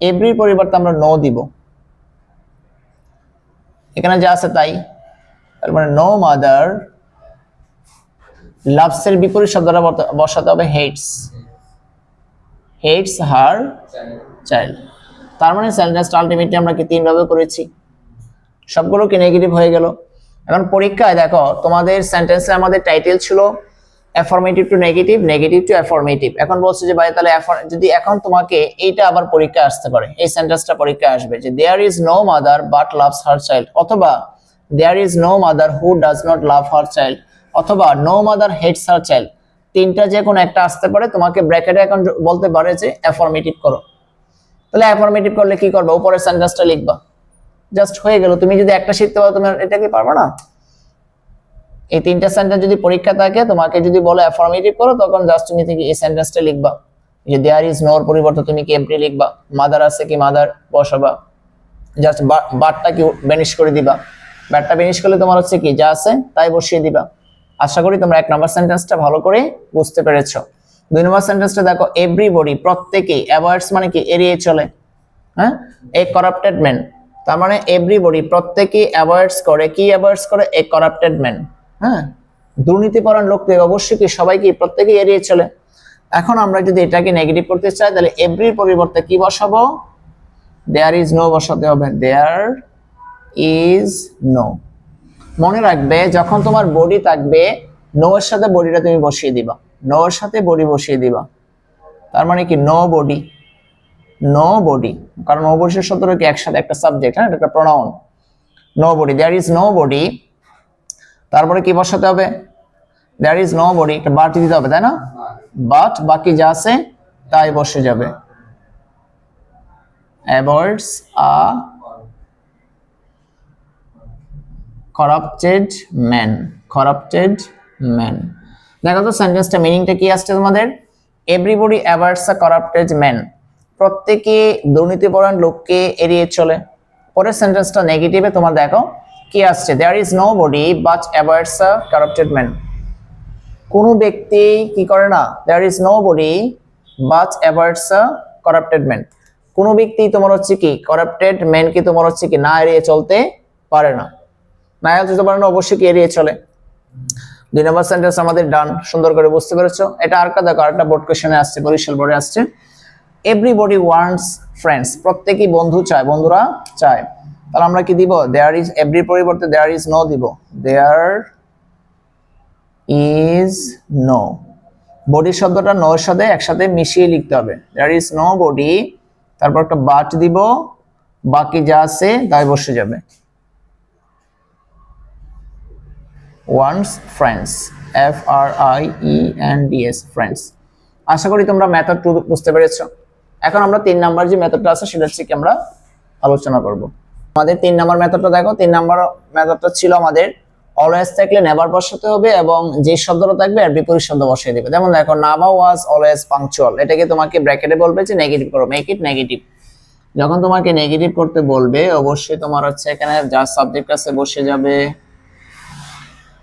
এভরির পরিবর্তে আমরা নো দিব, এখানে যা আছে তাই, তার মানে নো মাদার, লাভস এর বিপরীত শব্দটা বসাতে হবে হেটস হার চাইল্ড। তার মানে সেন্টেন্সটা আলটিমেটলি আমরা কি তিন ভাবে করেছি, সবগুলো কি নেগেটিভ হয়ে গেল। এখন পরীক্ষায় দেখো তোমাদের সেন্টেন্সে আমাদের টাইটেল ছিল affirmative to negative, negative to affirmative. এখন বলছে যে ভাই তাহলে যদি এখন তোমাকে এইটা আবার পরীক্ষায় আসতে পারে, এই সেন্টেন্সটা পরীক্ষায় আসবে যে there is no mother but loves her child, অথবা there is no mother who does not love her child, অথবা no mother hates her child. তিনটা যে কোনো একটা আসতে পারে, তোমাকে ব্র্যাকেটে এখন বলতে পারে যে অ্যাফার্মেটিভ করো। তাহলে অ্যাফার্মেটিভ করলে কি করবে, উপরের সেন্টেন্সটা লিখবা, জাস্ট হয়ে গেল। তুমি যদি একটা শিখতে পারো তুমি এটা কি পারবে না। এই তিনটা সেন্টেন্স যদি পরীক্ষা থাকে তোমাকে যদি বলে অ্যাফার্মেটিভ করো, তখন জাস্ট তুমি থেকে এই সেন্টেন্সটা লিখবা, যে দেয়ার ইজ নোর পরিবর্তে তুমি কি এভরি লিখবা, মাদার আছে কি মাদার বসাবা, জাস্ট বাটটা কি বেনিশ করে দিবা, বাটটা বেনিশ করলে তোমার হচ্ছে কি যা আছে তাই বসিয়ে দিবা। আশা করি তোমরা এক নম্বর সেন্টেন্সটা ভালো করে বুঝতে পেরেছো। দুই নম্বর সেন্টেন্সটা দেখো এভরিবডি, প্রত্যেকেই, অ্যাভয়েডস মানে কি এড়িয়ে চলে, হ্যাঁ এ করাপ্টেড ম্যান। তার মানে এভরিবডি প্রত্যেকেই অ্যাভয়েডস করে, কি অ্যাভয়েডস করে, এ করাপ্টেড ম্যান। হ্যাঁ দুর্নীতিপরায়ণ লোককে অবশ্যই কি সবাইকে প্রত্যেকেই এড়িয়ে চলে। এখন আমরা যদি এটাকে নেগেটিভ করতে চাই তাহলে এভরির পরিবর্তে কি বসাবো, দেয়ার ইজ নো বসাতে হবে, দেয়ার ইজ নো। মনে রাখবে যখন তোমার বডি থাকবে নো এর সাথে বডিটা তুমি বসিয়ে দিবা, নো এর সাথে বডি বসিয়ে দিবা। তার মানে কি নো বডি, নো বডি, কারণ নো বডির শব্দটা কি একসাথে একটা সাবজেক্ট, হ্যাঁ এটা একটা pronoun. Nobody, there is nobody, তারপরে কি বসাতে হবে, দেয়ার ইজ নো বডি, একটা বাট দিতে হবে তাই না, বাট বাকি যা আছে তাই বসে যাবে। Avoids a corrupted man, corrupted man. দেখো তো সেন্টেন্সটা মিনিংটা কি আসছে তোমাদের, everybody avoids a corrupted man, প্রত্যেকে দুর্নীতিপরায়ণ লোককে এড়িয়ে চলে। পরের সেন্টেন্সটা নেগেটিভে তোমার দেখো কি আসছে, there is nobody but avoids a corrupted man, কোনো ব্যক্তি কি করে না, there is nobody but avoids a corrupted man, কোনো ব্যক্তি তোমার হচ্ছে কি কারাপ্টেড ম্যান কি তোমার হচ্ছে কি না এড়িয়ে চলতে পারে না, না এড়িয়ে চলতে পারে না, অবশ্যই কি এড়িয়ে চলে। দুই নম্বর সেন্টেন্স আমাদের ডান, সুন্দর করে বুঝতে পেরেছো। এটা আরেকটা দেখো, আরেকটা বোর্ড কোশ্চেনে আসছে, বরিশাল বোর্ডে আসছে, এভরিবডি ওয়ান্টস ফ্রেন্ডস, প্রত্যেকেই বন্ধু চায়, বন্ধুরা চায়। তাহলে আমরা কি দিব, দেয়ার ইজ, এভরি পরিবর্তে দেয়ার ইজ নো দিব, দেয়ার ইজ নো, বডি শব্দটা নো এর সাথে একসাথে মিশিয়ে লিখতে হবে, দেয়ার ইজ নো বডি, তারপর একটা বাট দিব, বাকি যা আছে তাই বসে যাবে। Wants friends, FRIENDS friends. আশা করি তোমরা মেথড 2 বুঝতে পেরেছো। এখন আমরা 3 নাম্বার যে মেথডটা আছে সেটা হচ্ছে কি আমরা আলোচনা করব। আমাদের 3 নাম্বার মেথডটা দেখো, 3 নাম্বার মেথডটা ছিল আমাদের অলওয়েজ থাকলে নেভার বসাতে হবে এবং যে শব্দটা থাকবে আর বিপরীত শব্দ বসিয়ে দিবে। যেমন দেখো নাভা ওয়াজ অলওয়েজ পাংচুয়াল, এটাকে তোমাকে ব্র্যাকেটে বলবে যে নেগেটিভ করো, মেক ইট নেগেটিভ। যখন তোমাকে নেগেটিভ করতে বলবে অবশ্যই তোমার হচ্ছে এখানে যা সাবজেক্ট আছে বসে যাবে,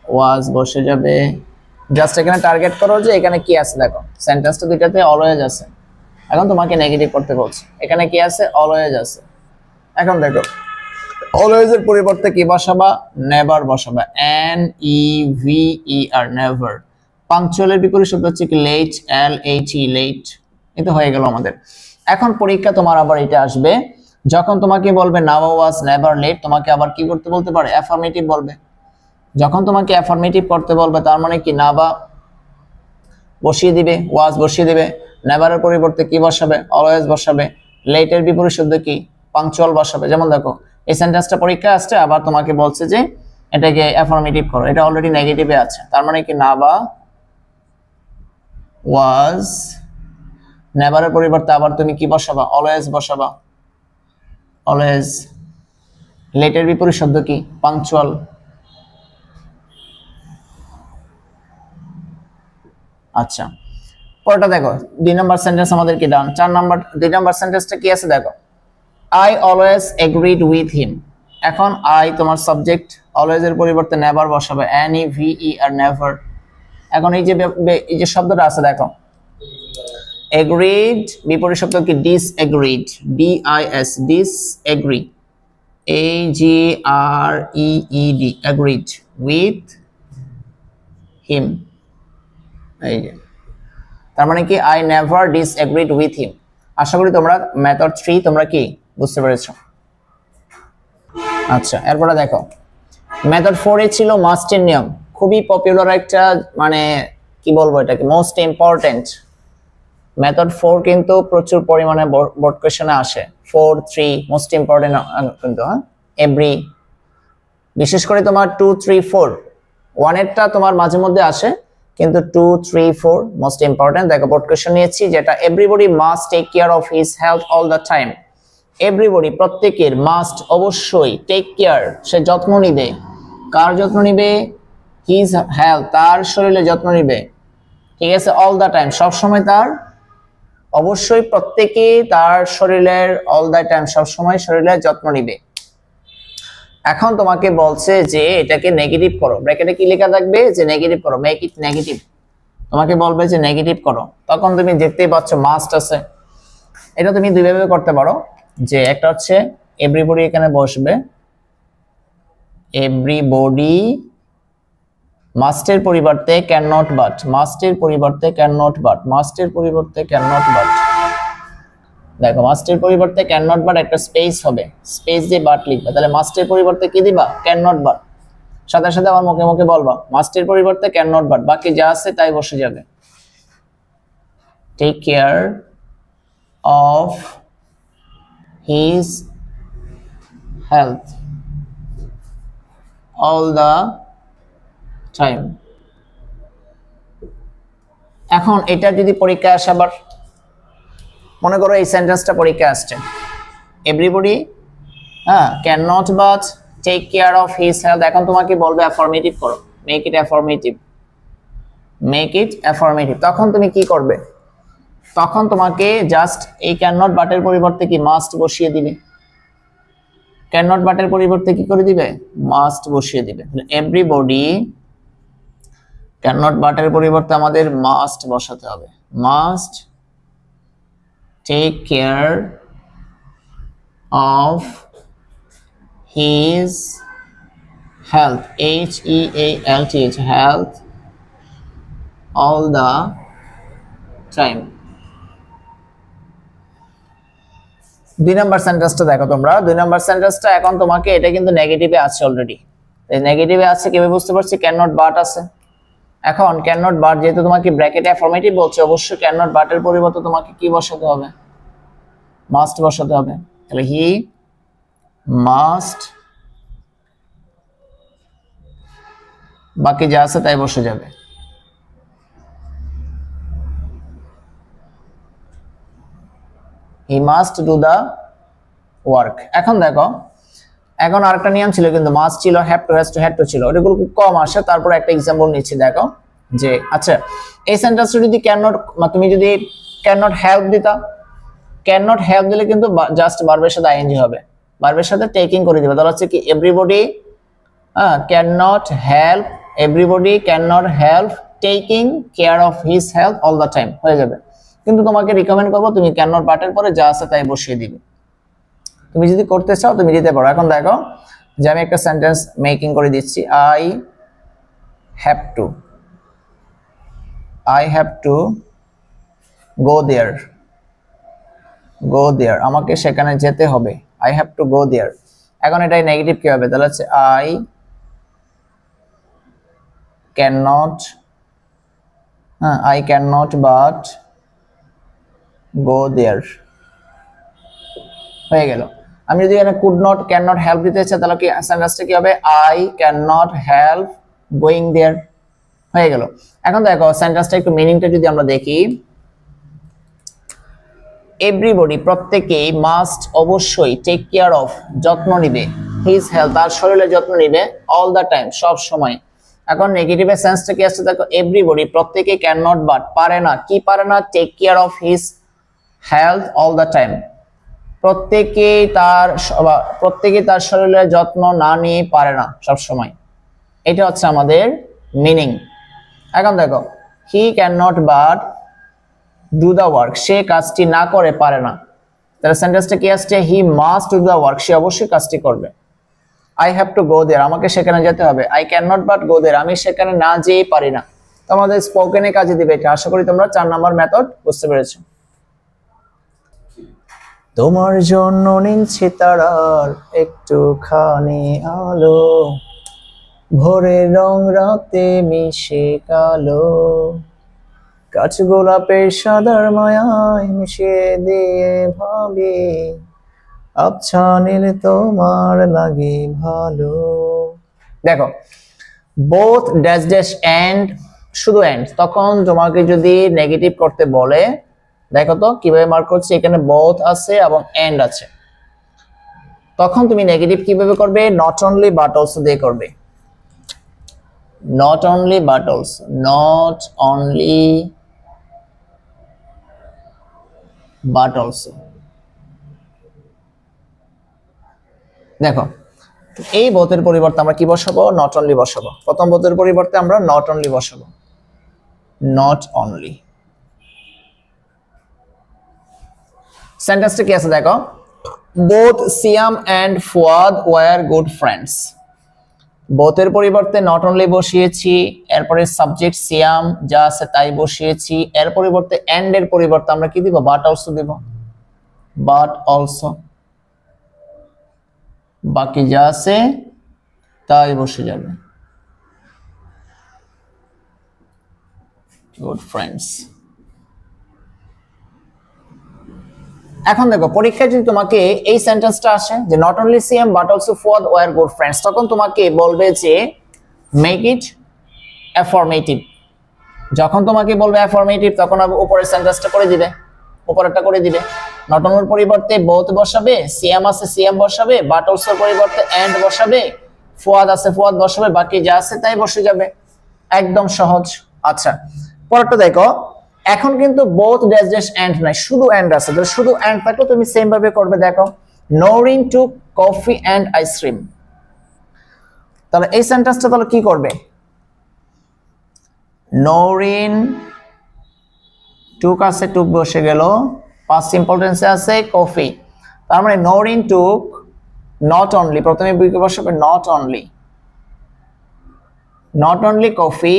ওয়াজ বসে যাবে। জাস্ট এখানে টার্গেট করো যে এখানে কি আছে, দেখো সেন্টেন্সটা দুইটাতে অলওয়েজ আছে, এখন তোমাকে নেগেটিভ করতে বলছে। এখানে কি আছে? অলওয়েজ আছে। এখন দেখো অলওয়েজ এর পরিবর্তে কি বসাবা? নেভার বসাবা, N E V E R, never. পাংচুয়ালের বিপরীত শব্দ হচ্ছে কি? Late, L H E, late. এটা হয়ে গেল আমাদের। এখন পরীক্ষা তোমার আবার এটা আসবে, যখন তোমাকে বলবে নাও ওয়াজ নেভার লেট, তোমাকে আবার কি করতে বলতে পারে? অ্যাফার্মেটিভ বলবে। যখন তোমাকে অ্যাফার্মেটিভ করতে বলবে তার মানে কি? নাবা বসিয়ে দিবে, ওয়াজ বসিয়ে দিবে, নেভারের পরিবর্তে কি বসাবে? অলওয়েজ বসাবে। লেটের বিপরীত শব্দ কি? পাংচুয়াল বসাবে। যেমন দেখো এই সেন্টেন্সটা পরীক্ষা আসছে, আবার তোমাকে বলছে যে এটাকে অ্যাফার্মেটিভ করো, এটা অলরেডি নেগেটিভে আছে, তার মানে কি? নাবা ওয়াজ, নেভারের পরিবর্তে আবার তুমি কি বসাবা? Always বসাবা, always. লেটের বিপরীত শব্দ কি? পাংচুয়াল। আচ্ছা, পরটা দেখো, 2 নম্বর সেন্টেন্স আমাদের কি ডান। 2 নম্বর সেন্টেন্সটা কি আছে দেখো, আই অলওয়েজ এগ্রিড উইথ হিম। এখন আই তোমার সাবজেক্ট, অলওয়েজ এর পরিবর্তে নেভার বসাবে, N E V E R, never. এখন এই যে শব্দটা আছে দেখো, এগ্রিড বিপরীত শব্দ কি? Disagreed, D I S, disagree, A G R E E D, agreed with him. এই যে তার মানে কি? I never disagreed with him. আশা করি তোমরা মেথড 3 তোমরা কি বুঝতে পেরেছো। আচ্ছা, এরপরে দেখো মেথড 4 এ ছিল মাস্টের নিয়ম, খুবই পপুলার একটা, মানে কি বলবো এটাকে, মোস্ট ইম্পর্টেন্ট মেথড 4, কিন্তু প্রচুর পরিমাণে বোর্ড কোশ্চেনে আসে। 4, 3 মোস্ট ইম্পর্টেন্ট কিন্তু, হ্যাঁ এভরি, বিশেষ করে তোমার 2, 3, 4, 1 এরটা তোমার মাঝে মধ্যে আসে, কিন্তু 2, 3, 4 মোস্ট ইম্পর্টেন্ট। দেখো বোর্ড কোশ্চেন নিয়েছি, যেটা everybody must take care of his health all the time. Everybody প্রত্যেকের, মাস্ট অবশ্যই, টেক কেয়ার সে যত্ন নিবে। কার যত্ন নিবে? হিজ হেলথ তার শরীরের যত্ন নিবে, ঠিক আছে, অল দ্য টাইম সব সময়, তার অবশ্যই প্রত্যেকে তার শরীরের, অল দ্য টাইম সব সময় শরীরের যত্ন নিবে। এখন তোমাকে বলছে যে এটাকে নেগেটিভ করো, ব্র্যাকেটে কি লেখা থাকবে? যে নেগেটিভ করো, মেক ইট নেগেটিভ। তোমাকে বলবে যে নেগেটিভ করো, তখন তুমি দেখতেই পাচ্ছ মাস্ট আছে। এটা তুমি দুই ভাবে করতে পারো, যে একটা হচ্ছে এভরিবডি এখানে বসবে, এভরিবডি মাস্টের পরিবর্তে ক্যান নট বাট, মাস্টের পরিবর্তে ক্যান নট বাট, মাস্টের পরিবর্তে ক্যান নট বাট। দেখো মাস্টের পরিবর্তে ক্যান নট বাট, একটা স্পেস হবে, স্পেস দিয়ে বাট লিখবে, তাহলে মাস্টের পরিবর্তে কি দিবা? Can not but. সাথে সাথে আমার মুখে মুখে বলবা মাস্টের পরিবর্তে ক্যান নট বাট, বাকি যা আছে তাই বসে যাবে। Take care of his health all the time. এখন এটা যদি পরীক্ষা আসে, আবার মনে করো এই সেন্টেন্সটা পরীক্ষা আসছে, everybody can not but take care of his health. এখন তোমাকে বলবে অ্যাফার্মেটিভ করো, make it affirmative, make it affirmative. তখন তুমি কি করবে? তখন তোমাকে জাস্ট এই ক্যান নট বাটের পরিবর্তে কি? মাস্ট বসিয়ে দিবে। ক্যান নট বাটের পরিবর্তে কি করে দিবে? মাস্ট বসিয়ে দিবে। এভরিবডি ক্যান নট বাটের পরিবর্তে আমাদের মাস্ট বসাতে হবে, must take care of his health, HEALTH, health all the time. 2 নম্বর সেন্টেন্সটা দেখো তোমরা, 2 নম্বর সেন্টেন্সটা এখন তোমাকে, এটা কিন্তু নেগেটিভে আছে অলরেডি, এই নেগেটিভে আছে কিভাবে বুঝতে পারছি? ক্যান নট বাট আছে। এখন ক্যান নট বাট যেহেতু তোমাকে ব্র্যাকেটে অ্যাফার্মেটিভ বলছে, অবশ্যই ক্যান নট বাটের পরিবর্তে তোমাকে কি বসাতে হবে? মাস্ট বসাতে হবে। তাহলে হি মাস্ট, বাকি যা আছে তাই বসে যাবে। He must do the work. এখন দেখো, এখন আরেকটা নিয়ম ছিল, কিন্তু মাস্ট ছিল, have to, has to, had to ছিল, ওগুলো খুব কম আসে। তারপর একটা এক্সাম্পল নিচ্ছি, দেখো যে আচ্ছা এই সেন্টেন্সটা যদি ক্যান নট, তুমি যদি ক্যান নট হেল্প দিতা, ক্যান নট হেল্প দিলে কিন্তু জাস্ট ভার্বের সাথে আইএনজি হবে, ভার্বের সাথে টেকিং করে দিবে। তাহলে হচ্ছে কি everybody can not help everybody can not help taking care of his health all the time হয়ে যাবে। কিন্তু তোমাকে রিকমেন্ড করবো তুমি ক্যান নট বাটের পরে যা আছে তাই বসিয়ে দিবে। তুমি যদি করতে চাও তুমি দিতে পারো। এখন দেখো যে আমি একটা সেন্টেন্স মেকিং করে দিচ্ছি, I have to go there, আমাকে সেখানে যেতে হবে, I have to go there. এখন এটাই নেগেটিভ কি হবে, তাহলে হচ্ছে I can not but go there হয়ে গেল। আমি যদি এখানে could not can not help দিতে চাই তাহলে কি সেন্টেন্সটা কি হবে, I can not help going there হয়ে গেল। এখন দেখো সেন্টেন্সটা একটু মিনিংটা যদি আমরা দেখি, এভরিবডি প্রত্যেকেই মাস্ট অবশ্যই টেক কেয়ার অফ যত্ন নিবে, হিজ হেলথ তার শরীরের যত্ন নিবে, অল দ্য টাইম সব সময়। এখন নেগেটিভের সেন্সটা কি আসছে দেখো, এভরিবডি প্রত্যেকে ক্যান নট বাট পারে না, কি পারে না, take care of his health all the time, প্রত্যেকেই তার শরীরের যত্ন না নিয়ে পারে না সব সময়। এটা হচ্ছে আমাদের মিনিং। এখন দেখো he can not but do the work, সে কাজটি না করে পারে না, তাহলে সেন্টেন্সটা কি আসছে, he must do the work, সে অবশ্যই কাজটি করবে। I have to go there, আমাকে সেখানে যেতে হবে, I can not but go there, আমি সেখানে না যেয়ে পারি না। তো আমাদের স্পোকেনে কাজে দিবে এটা। আশা করি তোমরা 4 নম্বর মেথড বুঝতে পেরেছো। তোমার জন্য নিচ্ছে তারার একটুখানি আলো, ভোরের রং রাতে মিশে কালো, কাছ গোলাপের সাদার মায়ায় মিশিয়ে দিয়ে ভাবি, আবছা নীল তোমার লাগে ভালো। দেখো বোথ ড্যাশ ড্যাশ এন্ড, শুধু এন্ড, তখন তোমাকে যদি নেগেটিভ করতে বলে, দেখো তো কিভাবে মার্ক করছি, এখানে বোথ আছে এবং এন্ড আছে, তখন তুমি নেগেটিভ কিভাবে করবে, নট অনলি বাট অলসো দিয়ে করবে। Not only but also, not only but also. দেখো এই বোথের পরিবর্তে আমরা কি বসাবো, নট অনলি বসাবো। প্রথম বোথের পরিবর্তে আমরা নট অনলি বসাবো, নট অনলি। সেন্টেন্সটা কি আছে দেখো, both Siam and Fuad were good friends, বোথের পরিবর্তে নট অনলি বসিয়েছি, এরপরে সাবজেক্ট সিয়াম যা আছে তাই বসিয়েছি, এর পরিবর্তে এন্ড এর পরিবর্তে আমরা কি দিব, বাট অলসো দিব, বাট অলসো, বাকি যা আছে তাই বসে যাবে, গুড ফ্রেন্ডস। এখন দেখো পরীক্ষায় যদি তোমাকে এই সেন্টেন্সটা আসে যে not only CM but also Fuad were good friends, তখন তোমাকে বলবে যে মেক ইট অ্যাফার্মেটিভ। যখন তোমাকে বলবে অ্যাফার্মেটিভ তখন উপরের সেন্টেন্সটা করে দিবে, উপরেরটা করে দিবে। নট অনলির পরিবর্তে বোথ বসাবে, সিএম আছে সিএম বসাবে, বাট অলসোর পরিবর্তে এন্ড বসাবে, ফুয়াদ আছে ফুয়াদ বসাবে, বাকি যা আছে তাই বসে যাবে। একদম সহজ। আচ্ছা পরেরটা দেখো, এখন কিন্তু বোথ ড্যাশ ড্যাশ এন্ড নাই, শুধু এন্ড আছে। তো শুধু এন্ড থাকলে তুমি সেম ভাবে করবে। দেখো Norin took coffee and ice cream, তাহলে এই সেন্টেন্সটা তাহলে কি করবে, নরিন টুক আছে, টুক বসে গেল, পাস্ট সিম্পল টেন্সে আছে কফি, তার মানে নরিন টুক নট অনলি, প্রথমে বিকে বসাবে not only coffee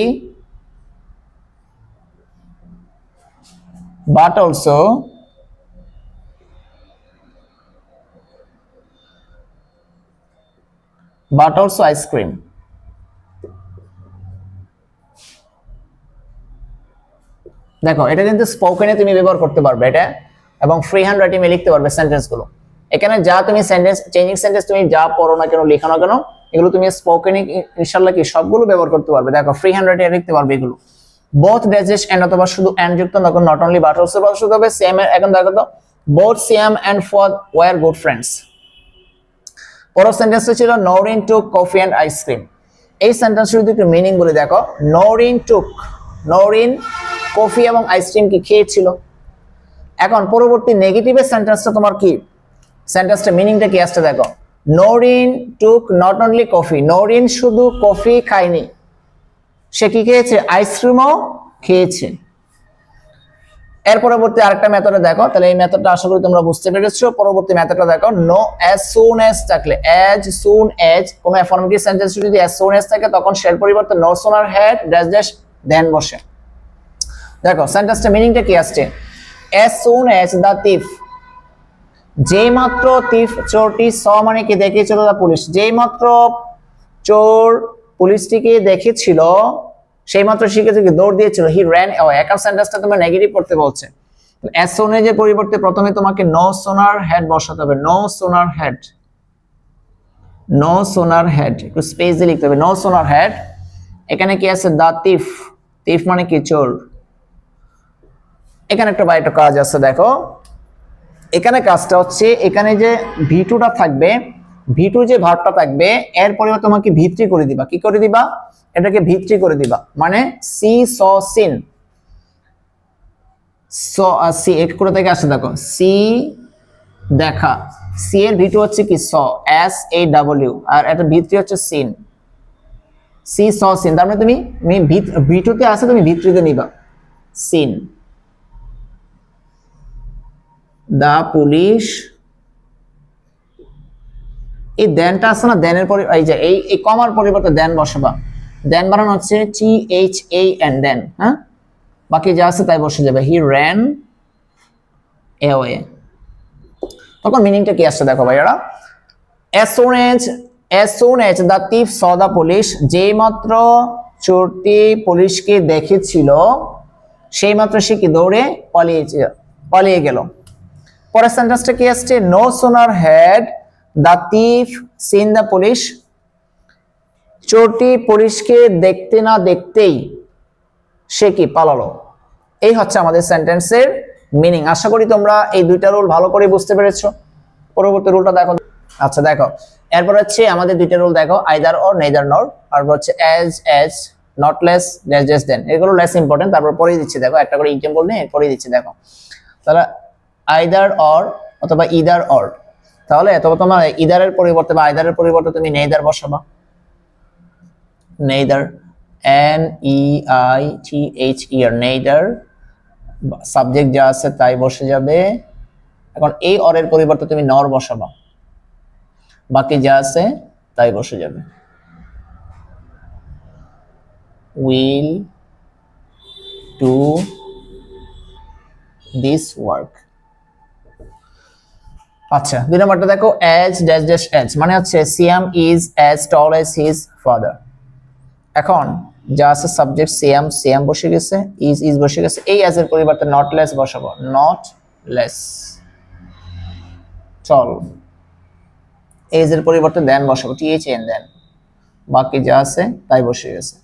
but also ice cream। দেখো এটা কিন্তু স্পোকেনে তুমি ব্যবহার করতে পারবে এটা, এবং ফ্রি হ্যান্ড রাইটিং এ লিখতে পারবে সেন্টেন্স গুলো। এখানে যা তুমি সেন্টেন্স চেঞ্জিং সেন্টেন্স তুমি যা পড়ো না কেন, লেখো না কেন, এগুলো তুমি স্পোকেনে ইনশাআল্লাহ কি সবগুলো ব্যবহার করতে পারবে। দেখো ফ্রি হ্যান্ড রাইটিং এ লিখতে পারবে এগুলো, বোথ ড্যাশ এন্ড অথবা শুধু এন্ড যুক্ত, তখন নট অনলি বাট অলসো বসাতে হবে। সেম এখন দেখো তো both Siam and Fuad were good friends. পরের সেন্টেন্সটা ছিল Norin took coffee and ice cream. এই সেন্টেন্সের যদি একটু মিনিং বলে দেখো, নরিন কফি এবং আইসক্রিম কি খেয়েছিল। এখন পরবর্তী নেগেটিভের সেন্টেন্সটা তোমার কি, সেন্টেন্সটা মিনিংটা কি আসছে দেখো, নরিন টুক নট অনলি কফি, নরিন শুধু কফি খায়নি, সে কি খেয়েছে? আইসক্রিমও খেয়েছে। এর পরবর্তী আরেকটা মেথডে দেখো, তাহলে এই মেথডটা আশা করি তোমরা বুঝতে পেরেছো। পরবর্তী মেথডটা দেখো, নো অ্যাজ সুন অ্যাজ থাকলে অ্যাজ সুন অ্যাজ কোন অ্যাফার্মেটিভ সেন্টেন্স যদি অ্যাজ সুন অ্যাজ থাকে তখন সের পরিবর্তে no sooner had dash dash then বসে। দেখো সেন্টেন্সটা মিনিংটা কি আসছে? As soon as the thief, যেই মাত্র থিফ চোরটি স মানে কি দেখেছিল দ্য পুলিশ, যেই মাত্র চোর পুলিশটিকে দেখেছিল সেই মাত্র শিখেছে কি দৌড় দিয়েছিল, হি র্যান অ্যাওয়ে। এখন সেন্টেন্সটা তোমার নেগেটিভ করতে বলছে, অ্যাজ সুন এর পরিবর্তে প্রথমে তোমাকে নো সোনার হেড বসাতে হবে। No sooner had, no sooner had, একটু স্পেস দিয়ে লিখতে হবে। নো সোনার হেড, এখানে কি আছে? দা থিফ, থিফ মানে কি চোর। এখানে একটা বাইরে কাজ আছে, দেখো এখানে কাজটা হচ্ছে এখানে যে ভিটুটা থাকবে, ভিটু যে ভার্বটা থাকবে এর পরিবর্তে তোমাকে ভিত্রি করে দিবা। কি করে দিবা? এটাকে ভিত্রি করে দিবা, মানে সি স সিন, স সি এক করে থেকে আসে, দেখো সি দেখা, সি এর ভিটু হচ্ছে কি স, এস এ ডব্লিউ, আর এটা ভিত্রি হচ্ছে সিন, সি স সিন। তার মানে তুমি ভিটুতে আছে তুমি ভিত্রিতে নিবা, সিন দা পুলিশ। এই দেনটা আছে না, দেনের পরে এই যে এই কমার পরিবর্তে দেন বসাবা। দেন বানানো হচ্ছে টি এইচ এ এন দেন, হ্যাঁ, বাকি যা আছে তাই বসে যাবে। He ran away. তখন মিনিংটা কি আসছে দেখো ভাইয়ারা, as soon as the thief saw the police, যেই মাত্র চোরটি পুলিশকে দেখেছিল সেই মাত্র সে কি দৌড়ে পালিয়ে গেল। পরের সেন্টেন্সটা কি আসছে? no sooner had the thief seen the police, চোরটি পুলিশকে দেখতে না দেখতেই সে কি পালালো। এই হচ্ছে আমাদের সেন্টেন্সের মিনিং। আশা করি তোমরা এই দুইটা রুল ভালো করে বুঝতে পেরেছো। পরবর্তী রুলটা দেখো। আচ্ছা দেখো, এরপর হচ্ছে আমাদের দুইটা রুল দেখো, আইদার অর নেইদার নর, আর হচ্ছে as not less less less than. এগুলো লেস ইম্পর্টেন্ট, তারপর পড়িয়ে দিচ্ছি। দেখো একটা করে এক্সাম্পল নিয়ে পড়িয়ে দিচ্ছি। দেখো তাহলে আইদার অর অথবা ইদার অর, তাহলে তোমার ইদারের পরিবর্তে বা আইদারের পরিবর্তে তুমি নেইদার বসাবা। Neither, N E I T H E R, neither, subject যা আছে তাই বসে যাবে। এখন এই অরের পরিবর্তে তুমি নর বসাবা, বাকি যা আছে তাই বসে যাবে। Will do this work. আচ্ছা দুই নম্বরটা দেখো, অ্যাজ ড্যাশ ড্যাশ অ্যাজ মানে হচ্ছে Siam is as tall as his father. এখন যা আছে সাবজেক্ট সিয়াম বসে গেছে, ইজ বসে গেছে, এই অ্যাজ এর পরিবর্তে নট লেস বসাবো। নট লেস টল, এজ এর পরিবর্তে দেন বসাবো, টিএইচ এন দেন, বাকি যা আছে তাই বসে গেছে।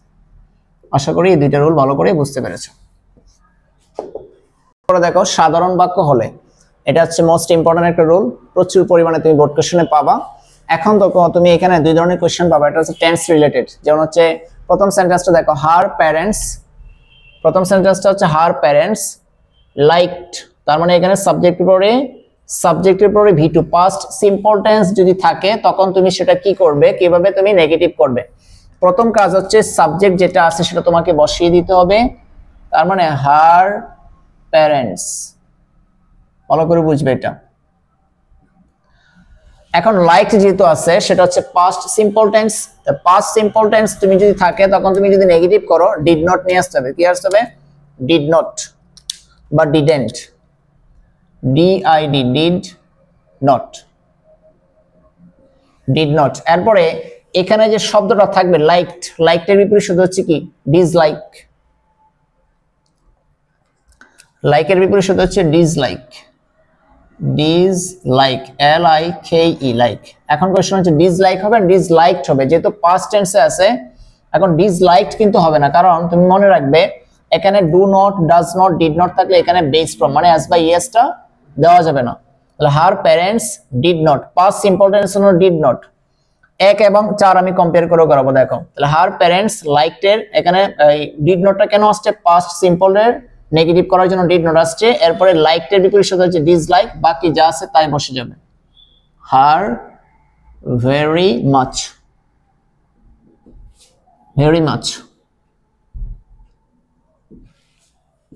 আশা করি এই দুইটা রুল ভালো করে বুঝতে পেরেছো। পরে দেখো সাধারণ বাক্য হলে, এটা হচ্ছে মোস্ট ইম্পর্টেন্ট একটা রুল, প্রচুর পরিমাণে তুমি বোর্ড কোশ্চেনে পাবা। এখন তো তুমি এখানে দুই ধরনের কোশ্চেন পাবা, এটা হচ্ছে টেন্স রিলেটেড। যেমন হচ্ছে প্রথম সেন্টেন্সটা দেখো, হার প্যারেন্টস, প্রথম সেন্টেন্সটা হচ্ছে হার প্যারেন্টস লাইকড, তার মানে এখানে সাবজেক্টের পরে ভি2 পাস্ট সিম্পল টেন্স যদি থাকে তখন তুমি সেটা কি করবে, কিভাবে তুমি নেগেটিভ করবে। প্রথম কাজ হচ্ছে সাবজেক্ট যেটা আছে সেটা তোমাকে বসিয়ে দিতে হবে, তার মানে হার প্যারেন্টস, ভালো করে বুঝবে এটা। এখন লাইক যেহেতু আছে সেটা হচ্ছে past simple tense, past simple tense তুমি যদি থাকে তখন তুমি যদি নেগেটিভ করো ডিড নট নিয়ে আসতে হবে। কি আসতে হবে? ডিড নট বা didn't, DID, did not, did not. এরপরে এখানে যে শব্দটা থাকবে লাইকড, লাইকড এর বিপরীত শব্দ হচ্ছে কি? ডিসলাইক, লাইকের বিপরীত শব্দ হচ্ছে dislike, dislike, L I K E like. এখন কোশ্চেন হচ্ছে ডিসলাইক হবে না ডিসলাইকড হবে, যেহেতু পাস্ট টেন্সে আছে এখন ডিসলাইকড কিন্তু হবে না, কারণ তুমি মনে রাখবে এখানে do not, does not, did not থাকলে এখানে বেস ফ্রম মানে অ্যাজ বাই ইয়েসটা দেওয়া যাবে না। তাহলে her parents did not, past simple tense হলো ডিড নট। 1 এবং 4 আমি কম্পেয়ার করে করাবো। দেখো তাহলে হার প্যারেন্টস লাইকড এর এখানে ডিড নটটা কেন আসছে? পাস্ট সিম্পল এর নেগেটিভ করার জন্য ডিড নট আসছে। এরপরে লাইকড এর বিপরীত শব্দ হচ্ছে ডিসলাইক, বাকি যা আছে তাই বসে যাবে। Her very much, very much.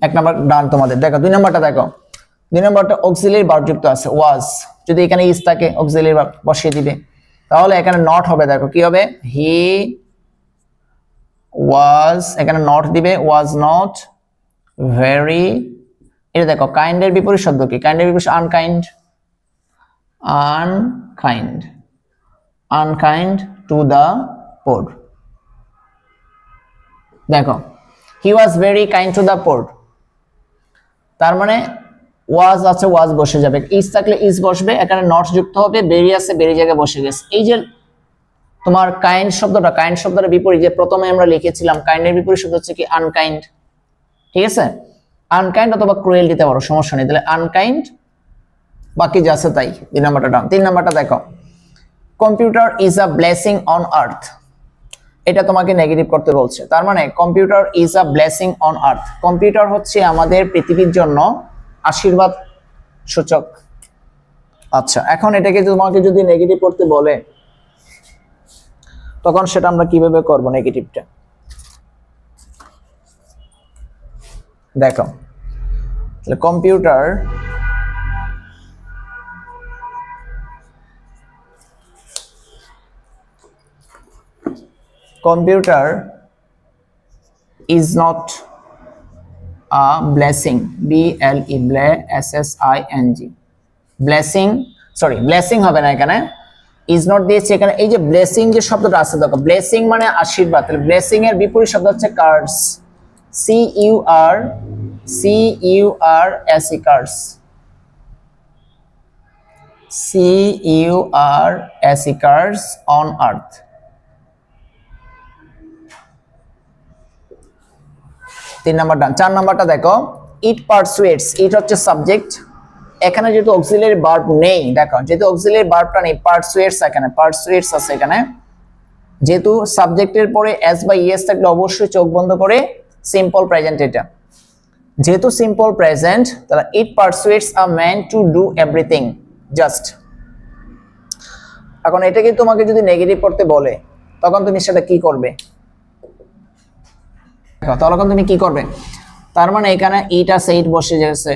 এক নাম্বার ডান তোমাদের। দেখো দুই নাম্বারটা দেখো, দুই নাম্বারটা অক্সিলারি ভার্ব যুক্ত আছে ওয়াজ, যদি এখানে ইজ থাকে অক্সিলারি ভার্ব বসিয়ে দিবে, তাহলে এখানে নট হবে। দেখো কি হবে, হি ওয়াজ, এখানে নট দিবে, ওয়াজ নট ভেরি। এটা দেখো কাইন্ডের বিপরীত শব্দ কি, কাইন্ডের বিপরীত unkind, unkind, unkind to the poor. দেখো he was very kind to the poor, তার মানে ওয়াজ আছে ওয়াজ বসে যাবে, ইজ থাকলে ইজ বসবে, এখানে নট যুক্ত হবে, বেরি আছে বেরি জায়গায় বসে গেছে। এই যে তোমার কাইন্ড শব্দটা, কাইন্ড শব্দটা বিপরীত যে প্রথমে আমরা লিখেছিলাম, কাইন্ডের বিপরীত শব্দ হচ্ছে কি আনকাইন্ড, ঠিক আছে? আনকাইন্ড অথবা ক্রুয়েল দিতে পারো, সমস্যা নেই। তাহলে আনকাইন্ড, বাকি যা আছে তাই। দুই নাম্বারটা ডান। তিন নাম্বারটা দেখো, computer is a blessing on earth, এটা তোমাকে নেগেটিভ করতে বলছে। তার মানে computer is a blessing on earth, computer হচ্ছে আমাদের পৃথিবীর জন্য আশীর্বাদ সূচক। আচ্ছা, এখন এটাকে তোমাকে যদি নেগেটিভ করতে বলে তখন সেটা আমরা কিভাবে করব নেগেটিভটা? দেখো computer computer is not a blessing, B-L-E, S-S-I-N-G, blessing, sorry blessing হবে না, এখানে is not দিয়েছে। এখানে এই যে blessing যে শব্দটা আছে দেখো, blessing মানে আশীর্বাদ, তাহলে blessing এর বিপরীত শব্দ হচ্ছে curse, C-U-R-S-E, curse, C-U-R-S-E, curse on earth। তিন নাম্বার ডান। চার নাম্বারটা দেখো, ইট পারসুয়েটস, ইট হচ্ছে সাবজেক্ট, এখানে যেহেতু অক্সিলারি ভার্ব নেই, দেখো যেহেতু অক্সিলারি ভার্বটা নেই, পারসুয়েটস, এখানে পারসুয়েটস আছে, এখানে যেহেতু সাবজেক্টের পরে এস বা ইএস থাকলে অবশ্যই চোখ বন্ধ করে সিম্পল প্রেজেন্ট, এটা যেহেতু সিম্পল প্রেজেন্ট, তাহলে it persuades a man to do everything just. এখন এটাকে তোমাকে যদি নেগেটিভ করতে বলে তখন তুমি সেটা কি করবে? তখন তুমি কি করবে? তার মানে এখানে ইট আছে, ইট বসে গেছে,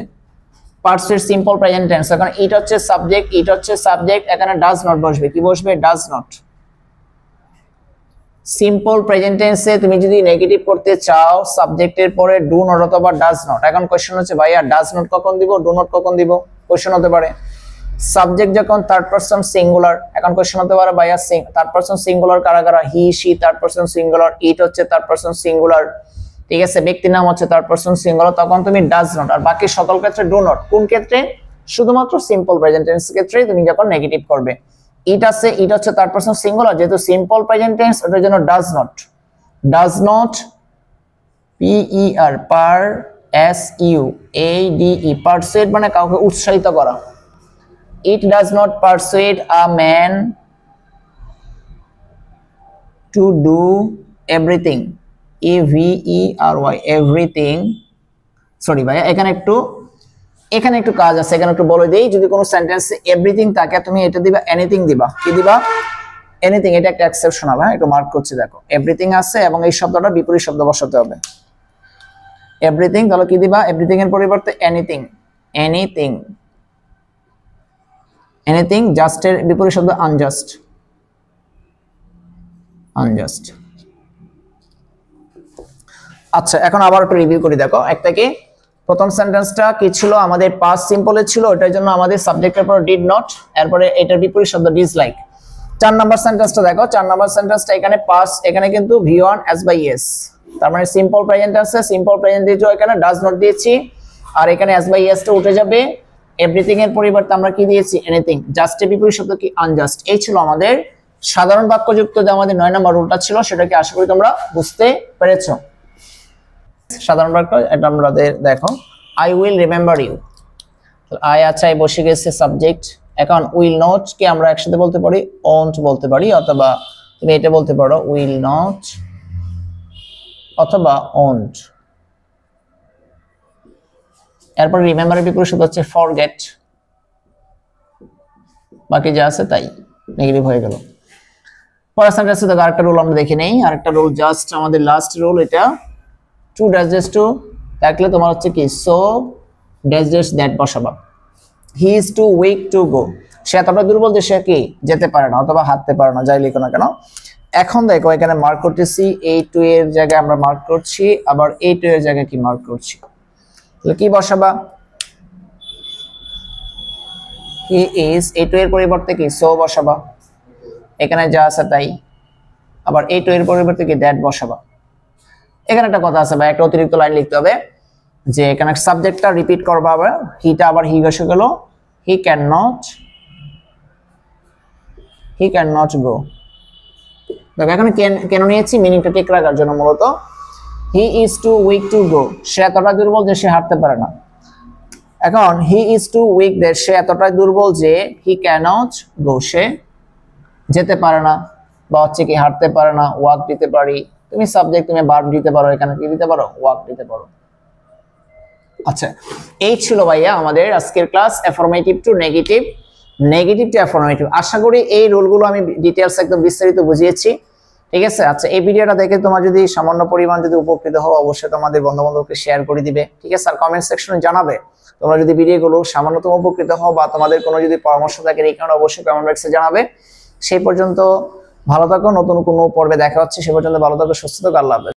পারসুয়েট সিম্পল প্রেজেন্ট টেন্স, এখন ইট হচ্ছে সাবজেক্ট, ইট হচ্ছে সাবজেক্ট, এখানে ডাজ নট বসবে, কি বসবে? Does not. সিম্পল প্রেজেন্ট টেন্সে তুমি যদি নেগেটিভ করতে চাও সাবজেক্টের পরে ডু নট অথবা ডাজ নট। এখন কোশ্চেন হচ্ছে ভাইয়া ডাজ নট কখন দিব, ডু নট কখন দিব? কোশ্চেন হতে পারে। সাবজেক্ট যখন থার্ড পারসন সিঙ্গুলার, এখন কোশ্চেন হতে পারে ভাইয়া থার্ড পারসন সিঙ্গুলার কারা কারা? হি, শি থার্ড পারসন সিঙ্গুলার, ইট হচ্ছে থার্ড পারসন সিঙ্গুলার, ঠিক আছে? ব্যক্তির নাম হচ্ছে থার্ড পারসন সিঙ্গুলার, তখন তুমি ডাজ নট, আর বাকি সকল ক্ষেত্রে ডু নট। কোন ক্ষেত্রে? শুধুমাত্র সিম্পল প্রেজেন্ট টেন্স ক্ষেত্রে তুমি যখন নেগেটিভ করবে। ইট আছে, ইট হচ্ছে থার্ড পারসন সিঙ্গুলার, যেহেতু সিম্পল প্রেজেন্ট টেন্স, ওটার জন্য does not, does not, P E R, per S U A D E, persuade মানে কাউকে উৎসাহিত করা। It does not persuade a man to do everything, EVERY, everything. Sorry ভাইয়া, এখানে একটু কাজ আছে, এখানে একটু বলে দেই, যদি কোনো সেন্টেন্সে এভরিথিং থাকে তুমি এটা দিবা এনিথিং দিবা, কি দিবা? এনিথিং, এটা একটা এক্সেপশনাল, হ্যাঁ একটু মার্ক করছি। দেখো এভরিথিং আছে এবং এই শব্দটা বিপরীত শব্দ বসাতে হবে, এভরিথিং, তাহলে কি দিবা? এভরিথিং এর পরিবর্তে এনিথিং, এনিথিং, এনিথিং। জাস্টের বিপরীত শব্দ আনজাস্ট, আনজাস্ট। আচ্ছা, এখন আবার একটু রিভিউ করি। দেখো একটা কি, প্রথম সেন্টেন্সটা কি ছিল? আমাদের পাস্ট সিম্পলে ছিল, এটার জন্য আমাদের সাবজেক্টের পর ডিড নট, এরপরে এটার বিপরীত শব্দ ডিসলাইক। 4 নাম্বার সেন্টেন্সটা দেখো, 4 নাম্বার সেন্টেন্সটা এখানে পাস্ট, এখানে কিন্তু V1 S by S, তার মানে সিম্পল প্রেজেন্ট আছে, সিম্পল প্রেজেন্ট দিয়েছো, এখানে ডাজ নট দিয়েছি, আর এখানে S by S টা উঠে যাবে, এভরিথিং এর পরিবর্তে আমরা কি দিয়েছি? এনিথিং। জাস্টের বিপরীত শব্দ কি? আনজাস্ট। এই ছিল আমাদের সাধারণ বাক্যযুক্ত যে আমাদের 9 নম্বর রুলটা ছিল, সেটাকে আশা করি তোমরা বুঝতে পেরেছো। সাধারণ বাক্য এটা আমাদের দেখো, I will remember you, I আছে, আই বসে গেছে সাবজেক্ট। এখন উইল নট কে আমরা একসাথে বলতে পারি ওন্ট বলতে পারি, অথবা তুমি এটা বলতে পারো উইল নট অথবা ওন্ট। এরপর রিমেম্বারের বিপরীত শব্দ হচ্ছে ফরগেট, বাকি যা আছে তাই নেগেটিভ হয়ে গেল। পরের সেন্টেন্সে দেখো আরেকটা রুল আমরা দেখে নেই, আরেকটা রুল জাস্ট আমাদের লাস্ট রুল, এটা টু ডাজেস টু থাকলে তোমার হচ্ছে কি সো ড্যাশ ড্যাশ দ্যাট বসাবা। He is too weak to go, সে এতটা দুর্বল যে সে কি যেতে পারে না অথবা হাঁটতে পারে না, যাই লিখো না কেন। এখন দেখো এখানে মার্ক করতেছি, এই টু এর জায়গায় আমরা মার্ক করছি, আবার এই টু এর জায়গায় কি মার্ক করছি, তাহলে কি বসাবা? হি ইজ, এই টু এর পরিবর্তে কি সো বসাবা, এখানে যা আছে তাই। আবার এই টু এর পরিবর্তে কি দ্যাট বসাবা। এখানে একটা কথা আছে ভাই, একটা অতিরিক্ত লাইন লিখতে হবে, যে এখানে সাবজেক্টটা রিপিট করবা, আবার হিটা আবার হি বসে গেল, হি ক্যান নট গো। দেখো এখানে কেন নিয়েছি, মিনিংটা ঠিক রাখার জন্য মূলত। He is too weak to go, সে এতটা দুর্বল যে সে হাঁটতে পারে না। এখন he is too weak that, সে এতটাই দুর্বল যে হি ক্যানট গো, সে যেতে পারে না, বা হচ্ছে কি হাঁটতে পারে না। ওয়াক দিতে পারি, তুমি সাবজেক্ট তুমি ভার্ব দিতে পারো, এখানে কি দিতে পারো, ওয়াক দিতে পারো। আচ্ছা, এই ছিল ভাইয়া আমাদের আজকের class, affirmative to negative, negative to affirmative. আশা করি এই রুলগুলো আমি ডিটেইলস একদম বিস্তারিত বুঝিয়েছি, ঠিক আছে। আচ্ছা, এই ভিডিওটা দেখে তোমার যদি সামান্য পরিমাণ যদি উপকৃত হও, অবশ্যই তোমাদের বন্ধু-বান্ধবকে শেয়ার করে দিবে, ঠিক আছে। আর কমেন্ট সেকশনে জানাবে তোমরা যদি ভিডিওগুলো সামান্যতম উপকৃত হও, বা তোমাদের কোনো যদি পরামর্শ থাকে এই কারণে অবশ্যই কমেন্ট বক্সে জানাবে। সেই পর্যন্ত ভালো থাকো, নতুন কোনো পর্বে দেখা হচ্ছে, সে পর্যন্ত ভালো থাকো, সুস্থ থাকো, আল্লাহ হাফেজ।